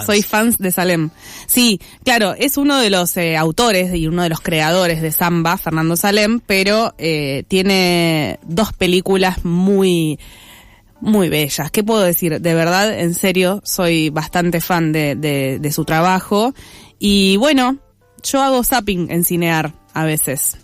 Soy fans de Salem. Sí, claro, es uno de los autores y uno de los creadores de Samba, Fernando Salem, pero tiene 2 películas muy bellas. ¿Qué puedo decir? De verdad, en serio, soy bastante fan de su trabajo. Y bueno, yo hago zapping en Cinear a veces.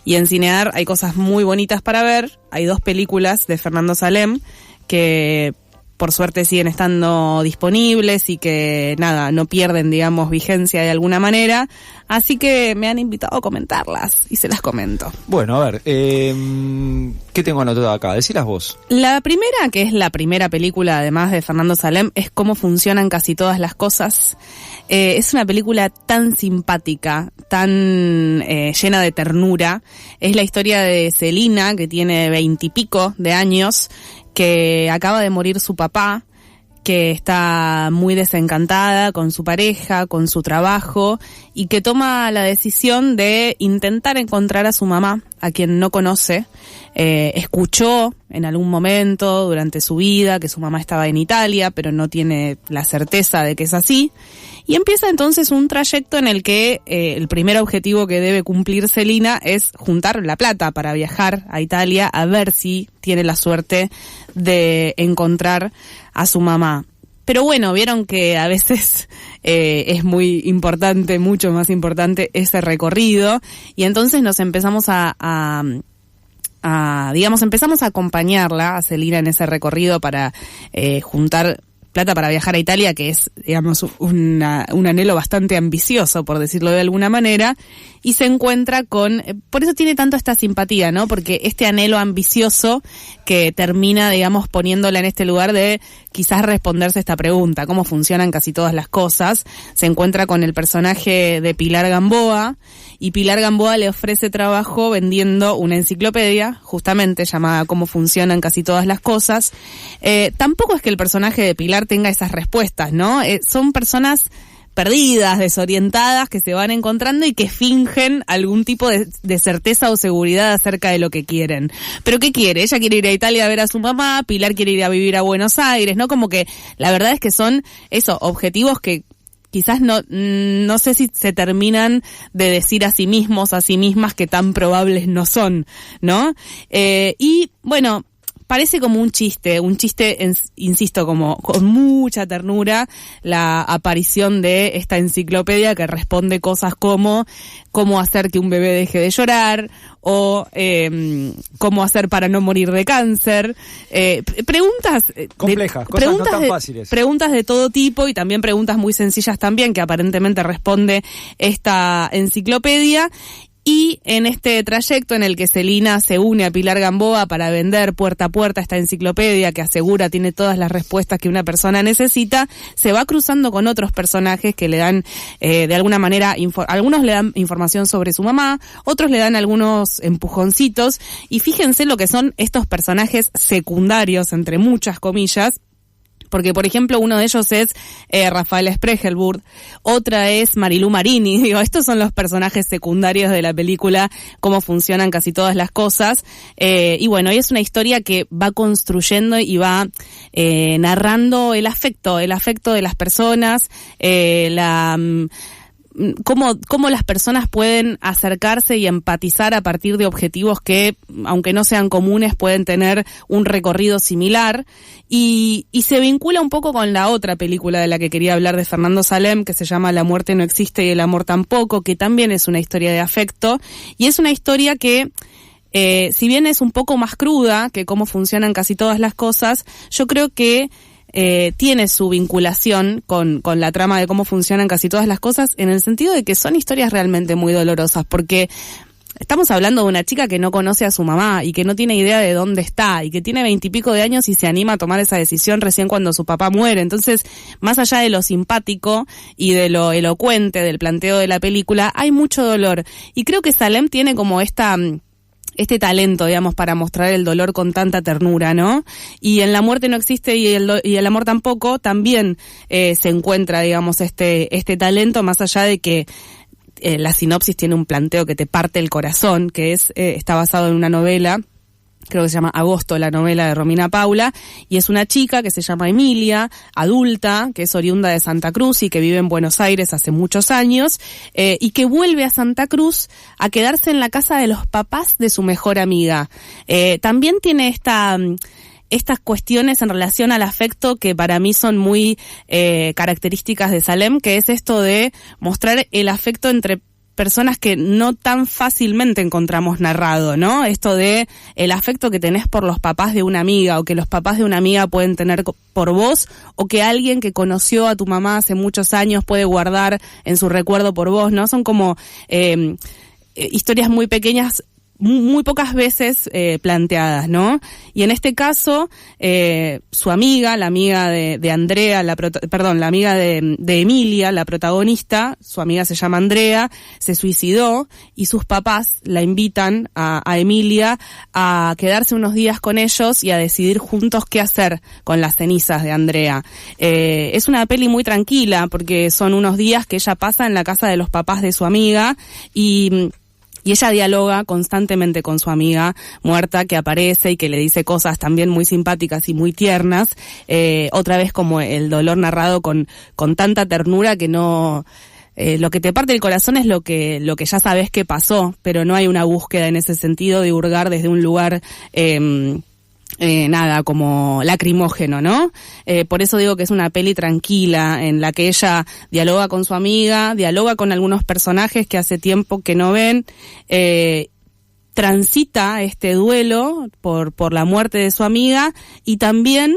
Y en Cinear hay cosas muy bonitas para ver. Hay 2 películas de Fernando Salem que por suerte siguen estando disponibles y que nada, no pierden, digamos, vigencia de alguna manera. Así que me han invitado a comentarlas y se las comento. Bueno, a ver, ¿qué tengo anotado acá? Decilas vos. La primera, que es la primera película además de Fernando Salem, es Cómo funcionan casi todas las cosas. Es una película tan simpática, tan llena de ternura. Es la historia de Celina, que tiene 20 y pico de años, que acaba de morir su papá, que está muy desencantada con su pareja, con su trabajo, y que toma la decisión de intentar encontrar a su mamá, a quien no conoce. Escuchó en algún momento durante su vida que su mamá estaba en Italia, pero no tiene la certeza de que es así. Y empieza entonces un trayecto en el que el primer objetivo que debe cumplir Celina es juntar la plata para viajar a Italia a ver si tiene la suerte de encontrar a su mamá. Pero bueno, vieron que a veces es muy importante, mucho más importante ese recorrido, y entonces nos empezamos empezamos a acompañarla, a Celina, en ese recorrido para juntar plata para viajar a Italia, que es, digamos, un anhelo bastante ambicioso, por decirlo de alguna manera, y se encuentra con... por eso tiene tanto esta simpatía, ¿no? Porque este anhelo ambicioso que termina, digamos, poniéndola en este lugar de quizás responderse esta pregunta, ¿cómo funcionan casi todas las cosas? Se encuentra con el personaje de Pilar Gamboa, y Pilar Gamboa le ofrece trabajo vendiendo una enciclopedia, justamente llamada Cómo funcionan casi todas las cosas. Tampoco es que el personaje de Pilar tenga esas respuestas, ¿no? Son personas perdidas, desorientadas, que se van encontrando y que fingen algún tipo de certeza o seguridad acerca de lo que quieren. ¿Pero qué quiere? Ella quiere ir a Italia a ver a su mamá, Pilar quiere ir a vivir a Buenos Aires, ¿no? Como que la verdad es que son esos objetivos que quizás no sé si se terminan de decir a sí mismos, a sí mismas, que tan probables no son, ¿no? Y bueno, parece como un chiste, insisto, como con mucha ternura, la aparición de esta enciclopedia que responde cosas como cómo hacer que un bebé deje de llorar, o cómo hacer para no morir de cáncer. Preguntas complejas, cosas no tan fáciles. Preguntas de todo tipo, y también preguntas muy sencillas también, que aparentemente responde esta enciclopedia. Y en este trayecto en el que Celina se une a Pilar Gamboa para vender puerta a puerta esta enciclopedia que asegura tiene todas las respuestas que una persona necesita, se va cruzando con otros personajes que le dan de alguna manera, algunos le dan información sobre su mamá, otros le dan algunos empujoncitos, y fíjense lo que son estos personajes secundarios, entre muchas comillas, Porque, por ejemplo, uno de ellos es Rafael Spregelburg, otra es Marilú Marini. Digo, estos son los personajes secundarios de la película, cómo funcionan casi todas las cosas. Y bueno, es una historia que va construyendo y va narrando el afecto de las personas, cómo las personas pueden acercarse y empatizar a partir de objetivos que, aunque no sean comunes, pueden tener un recorrido similar, y se vincula un poco con la otra película de la que quería hablar de Fernando Salem, que se llama La muerte no existe y el amor tampoco, que también es una historia de afecto, y es una historia que si bien es un poco más cruda que cómo funcionan casi todas las cosas, yo creo que tiene su vinculación con la trama de cómo funcionan casi todas las cosas, en el sentido de que son historias realmente muy dolorosas, porque estamos hablando de una chica que no conoce a su mamá y que no tiene idea de dónde está y que tiene 20 y pico de años y se anima a tomar esa decisión recién cuando su papá muere. Entonces, más allá de lo simpático y de lo elocuente del planteo de la película, hay mucho dolor, y creo que Salem tiene como este talento, digamos, para mostrar el dolor con tanta ternura, ¿no? Y en La muerte no existe y el amor tampoco, también se encuentra, digamos, este talento, más allá de que la sinopsis tiene un planteo que te parte el corazón, que está basado en una novela, creo que se llama Agosto, la novela de Romina Paula, y es una chica que se llama Emilia, adulta, que es oriunda de Santa Cruz y que vive en Buenos Aires hace muchos años, y que vuelve a Santa Cruz a quedarse en la casa de los papás de su mejor amiga. También tiene estas cuestiones en relación al afecto que para mí son muy características de Salem, que es esto de mostrar el afecto entre personas que no tan fácilmente encontramos narrado, ¿no? Esto de el afecto que tenés por los papás de una amiga, o que los papás de una amiga pueden tener por vos, o que alguien que conoció a tu mamá hace muchos años puede guardar en su recuerdo por vos, ¿no? Son como historias muy pequeñas, muy pocas veces planteadas, ¿no? Y en este caso, su amiga, la amiga de Andrea, la amiga de Emilia, la protagonista, su amiga se llama Andrea, se suicidó, y sus papás la invitan a Emilia a quedarse unos días con ellos y a decidir juntos qué hacer con las cenizas de Andrea. Es una peli muy tranquila, porque son unos días que ella pasa en la casa de los papás de su amiga, y ella dialoga constantemente con su amiga muerta, que aparece y que le dice cosas también muy simpáticas y muy tiernas. Otra vez como el dolor narrado con tanta ternura que no... lo que te parte el corazón es lo que ya sabes que pasó, pero no hay una búsqueda en ese sentido de hurgar desde un lugar... como lacrimógeno, ¿no? Por eso digo que es una peli tranquila, en la que ella dialoga con su amiga, dialoga con algunos personajes que hace tiempo que no ven, transita este duelo por la muerte de su amiga, y también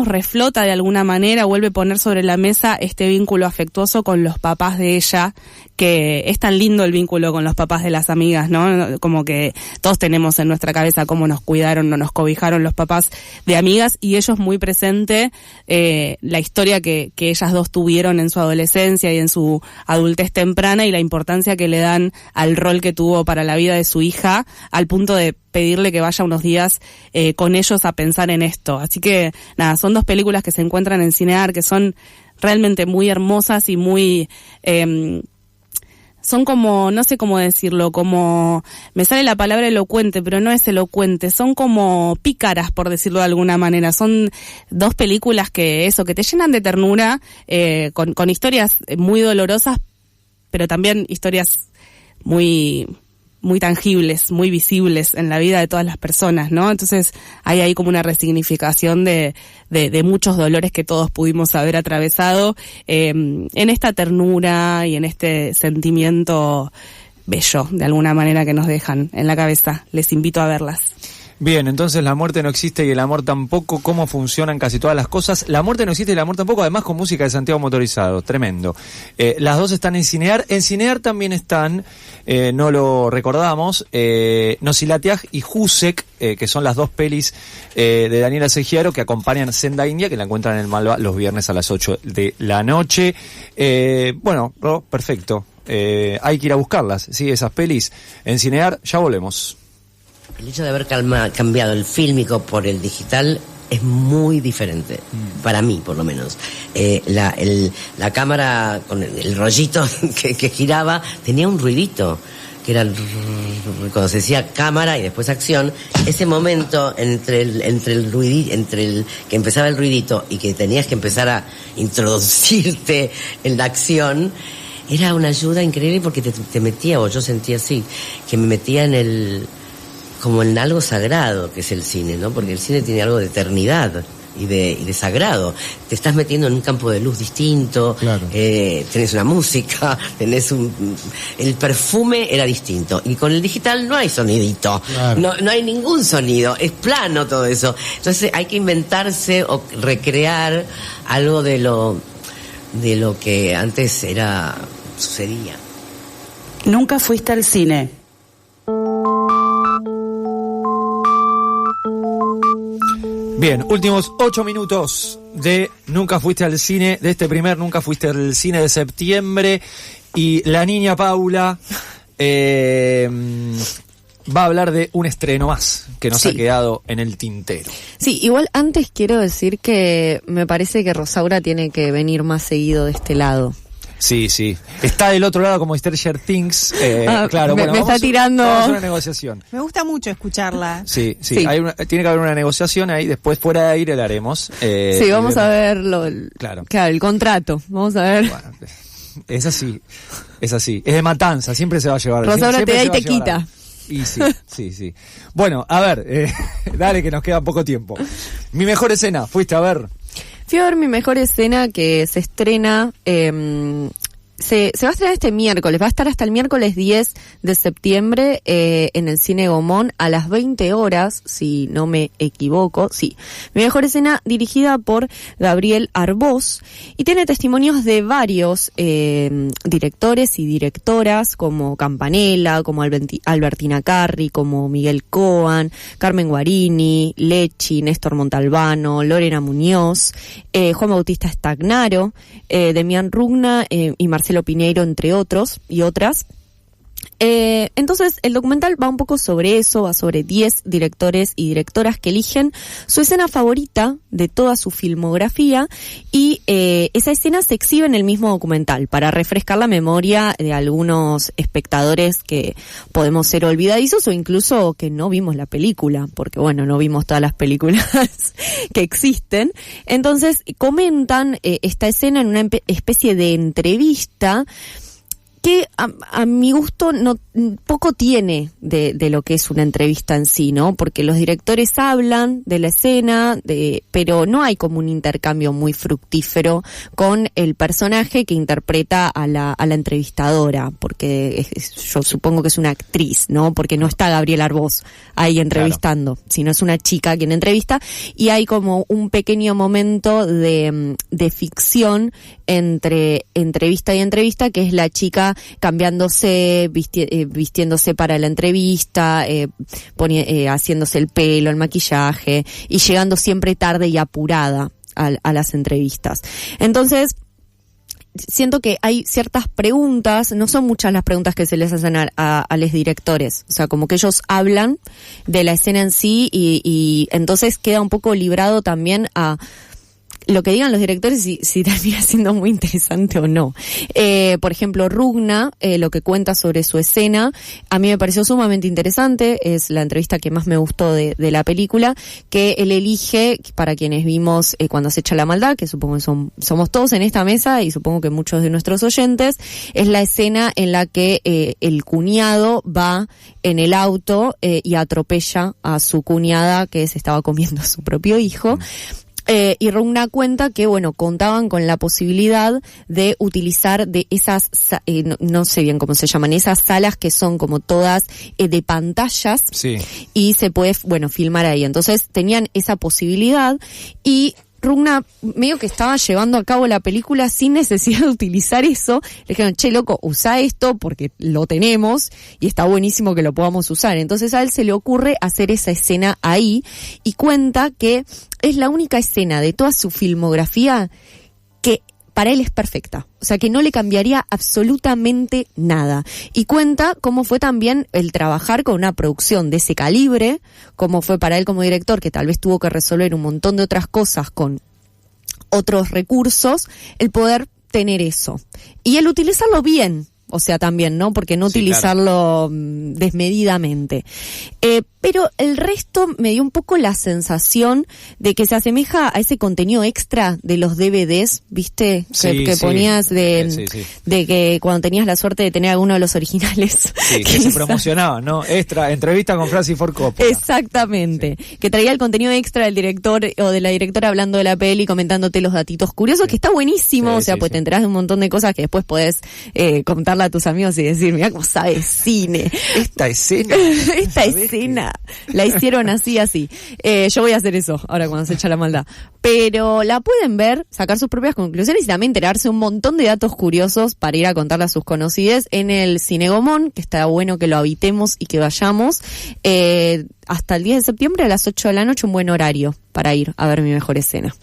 reflota de alguna manera, vuelve a poner sobre la mesa este vínculo afectuoso con los papás de ella, que es tan lindo el vínculo con los papás de las amigas, ¿no? Como que todos tenemos en nuestra cabeza cómo nos cuidaron, no nos cobijaron los papás de amigas, y ellos muy presente la historia que ellas dos tuvieron en su adolescencia y en su adultez temprana, y la importancia que le dan al rol que tuvo para la vida de su hija, al punto de pedirle que vaya unos días con ellos a pensar en esto. Así que, nada, son dos películas que se encuentran en Cinear, que son realmente muy hermosas y muy... son como, no sé cómo decirlo, como, me sale la palabra elocuente, pero no es elocuente, son como pícaras, por decirlo de alguna manera. Son dos películas que te llenan de ternura, con historias muy dolorosas, pero también historias muy tangibles, muy visibles en la vida de todas las personas, ¿no? Entonces hay ahí como una resignificación de muchos dolores que todos pudimos haber atravesado, en esta ternura y en este sentimiento bello, de alguna manera, que nos dejan en la cabeza. Les invito a verlas. Bien, entonces La muerte no existe y el amor tampoco, cómo funcionan casi todas las cosas. La muerte no existe y el amor tampoco, además con música de Santiago Motorizado, tremendo. Las dos están en Cinear. En Cinear también están, no lo recordamos, Nosilatiaj y Jusek, que son las dos pelis de Daniela Segiaro, que acompañan Senda India, que la encuentran en el Malva los viernes a las 8 de la noche. Perfecto. Hay que ir a buscarlas, ¿sí? Esas pelis en Cinear. Ya volvemos. El hecho de haber cambiado el fílmico por el digital es muy diferente, para mí por lo menos. La cámara con el rollito que giraba tenía un ruidito, que era cuando se decía cámara y después acción. Ese momento entre el ruidito, que empezaba el ruidito y que tenías que empezar a introducirte en la acción, era una ayuda increíble porque te metía, o yo sentía así, que me metía como en algo sagrado que es el cine, ¿no? Porque el cine tiene algo de eternidad y de sagrado. Te estás metiendo en un campo de luz distinto, claro. Tenés una música, el perfume era distinto. Y con el digital no hay sonidito, claro. No hay ningún sonido, es plano todo eso. Entonces hay que inventarse o recrear algo de lo que antes sucedía. Nunca fuiste al cine. Bien, últimos 8 minutos de Nunca fuiste al cine, de este primer Nunca fuiste al cine de septiembre, y la niña Paula va a hablar de un estreno más que nos ha quedado en el tintero. Sí, igual antes quiero decir que me parece que Rosaura tiene que venir más seguido de este lado. Sí. Está del otro lado como Stranger Things. Claro, me está tirando. Vamos a una negociación. Me gusta mucho escucharla. Sí. Tiene que haber una negociación ahí. Después, fuera de aire, la haremos. Sí, vamos a verlo. Claro, el contrato. Vamos a ver. Bueno, es así. Es de matanza. Siempre se va a llevar. Rosaura te da y te quita. Y sí. Bueno, a ver. Dale, que nos queda poco tiempo. Mi mejor escena. ¿Fuiste a ver? Fui a ver Mi mejor escena, que se estrena, se va a estrenar este miércoles, va a estar hasta el miércoles 10 de septiembre en el Cine Gaumont a las 20 horas, si no me equivoco. Sí, Mi mejor escena, dirigida por Gabriel Arbós, y tiene testimonios de varios directores y directoras, como Campanella, como Albertina Carri, como Miguel Coan, Carmen Guarini, Lecci, Néstor Montalbano, Lorena Muñoz, Juan Bautista Stagnaro, Demián Rugna y Marcelo Piñeiro, entre otros y otras. Entonces el documental va un poco sobre eso, va sobre 10 directores y directoras que eligen su escena favorita de toda su filmografía, y esa escena se exhibe en el mismo documental para refrescar la memoria de algunos espectadores que podemos ser olvidadizos o incluso que no vimos la película, porque bueno, no vimos todas las películas que existen. Entonces comentan esta escena en una especie de entrevista que a mi gusto poco tiene de lo que es una entrevista en sí, ¿no? Porque los directores hablan de la escena, pero no hay como un intercambio muy fructífero con el personaje que interpreta a la entrevistadora, porque yo supongo que es una actriz, ¿no? Porque no está Gabriel Arbós ahí entrevistando, claro, sino es una chica quien entrevista, y hay como un pequeño momento de ficción entre entrevista y entrevista, que es la chica cambiándose, vistiéndose para la entrevista, haciéndose el pelo, el maquillaje, y llegando siempre tarde y apurada a las entrevistas. Entonces, siento que hay ciertas preguntas, no son muchas las preguntas que se les hacen a los directores, o sea, como que ellos hablan de la escena en sí, y entonces queda un poco librado también a lo que digan los directores, si termina siendo muy interesante o no. Por ejemplo, Rugna, lo que cuenta sobre su escena, a mí me pareció sumamente interesante, es la entrevista que más me gustó de la película, que él elige, para quienes vimos Cuando se echa la maldad, que supongo que somos todos en esta mesa y supongo que muchos de nuestros oyentes, es la escena en la que el cuñado va en el auto y atropella a su cuñada, que se estaba comiendo a su propio hijo. Y Rugna cuenta que, bueno, contaban con la posibilidad de utilizar de esas, no sé bien cómo se llaman, esas salas que son como todas de pantallas. Sí. Y se puede, bueno, filmar ahí. Entonces tenían esa posibilidad, y Rugna medio que estaba llevando a cabo la película sin necesidad de utilizar eso. Le dijeron, che, loco, usa esto porque lo tenemos y está buenísimo que lo podamos usar. Entonces a él se le ocurre hacer esa escena ahí, y cuenta que es la única escena de toda su filmografía que para él es perfecta. O sea, que no le cambiaría absolutamente nada. Y cuenta cómo fue también el trabajar con una producción de ese calibre, cómo fue para él como director, que tal vez tuvo que resolver un montón de otras cosas con otros recursos, el poder tener eso. Y el utilizarlo bien. O sea, también, ¿no? Porque no utilizarlo desmedidamente. Pero el resto me dio un poco la sensación de que se asemeja a ese contenido extra de los DVDs, ¿viste? Que ponías de que cuando tenías la suerte de tener alguno de los originales. Sí, que se promocionaban, ¿no? Extra, entrevista con Francis Ford Coppola. Exactamente. Sí. Que traía el contenido extra del director o de la directora hablando de la peli, comentándote los datitos curiosos, que está buenísimo. O sea, pues te enterás de un montón de cosas que después podés contarle a tus amigos y decir, mira cómo sabes cine. Esta escena la hicieron así. Yo voy a hacer eso ahora cuando se echa la maldad. Pero la pueden ver, sacar sus propias conclusiones y también enterarse un montón de datos curiosos para ir a contarle a sus conocidos en el Cine Gomón, que está bueno que lo habitemos y que vayamos. Hasta el 10 de septiembre a las 8 de la noche, un buen horario para ir a ver Mi Mejor Escena.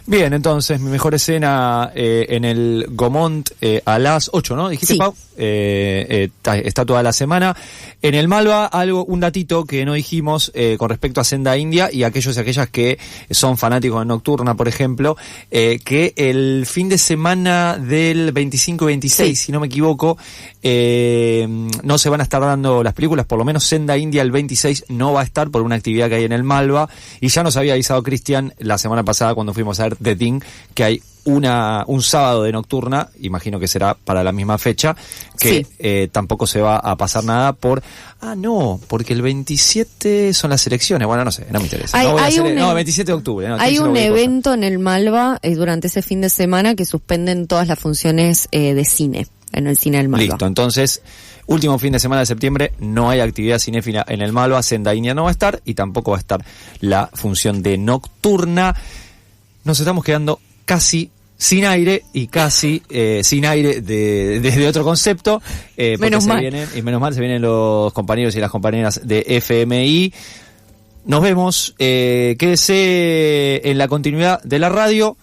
Bien, entonces, Mi Mejor Escena en el Gomont a las 8, ¿no? ¿Dijiste, Pau? Está toda la semana. En el Malva, un datito que no dijimos con respecto a Senda India y aquellos y aquellas que son fanáticos de Nocturna, por ejemplo, que el fin de semana del 25 y 26, si no me equivoco, no se van a estar dando las películas, por lo menos Senda India el 26 no va a estar por una actividad que hay en el Malva, y ya nos había avisado Cristian la semana pasada cuando fuimos a ver The Thing, que hay un sábado de Nocturna, imagino que será para la misma fecha, que tampoco se va a pasar nada porque el 27 son las elecciones, bueno, no sé, no me interesa. El 27 de octubre. No, hay un evento en el Malva durante ese fin de semana que suspenden todas las funciones de cine, en el Cine del Malva. Listo, entonces, último fin de semana de septiembre, no hay actividad cinéfila en el Malva, Senda India no va a estar, y tampoco va a estar la función de Nocturna. Nos estamos quedando casi sin aire y casi sin aire desde otro concepto. Menos mal. Menos mal se vienen los compañeros y las compañeras de FMI. Nos vemos. Quédese en la continuidad de la radio.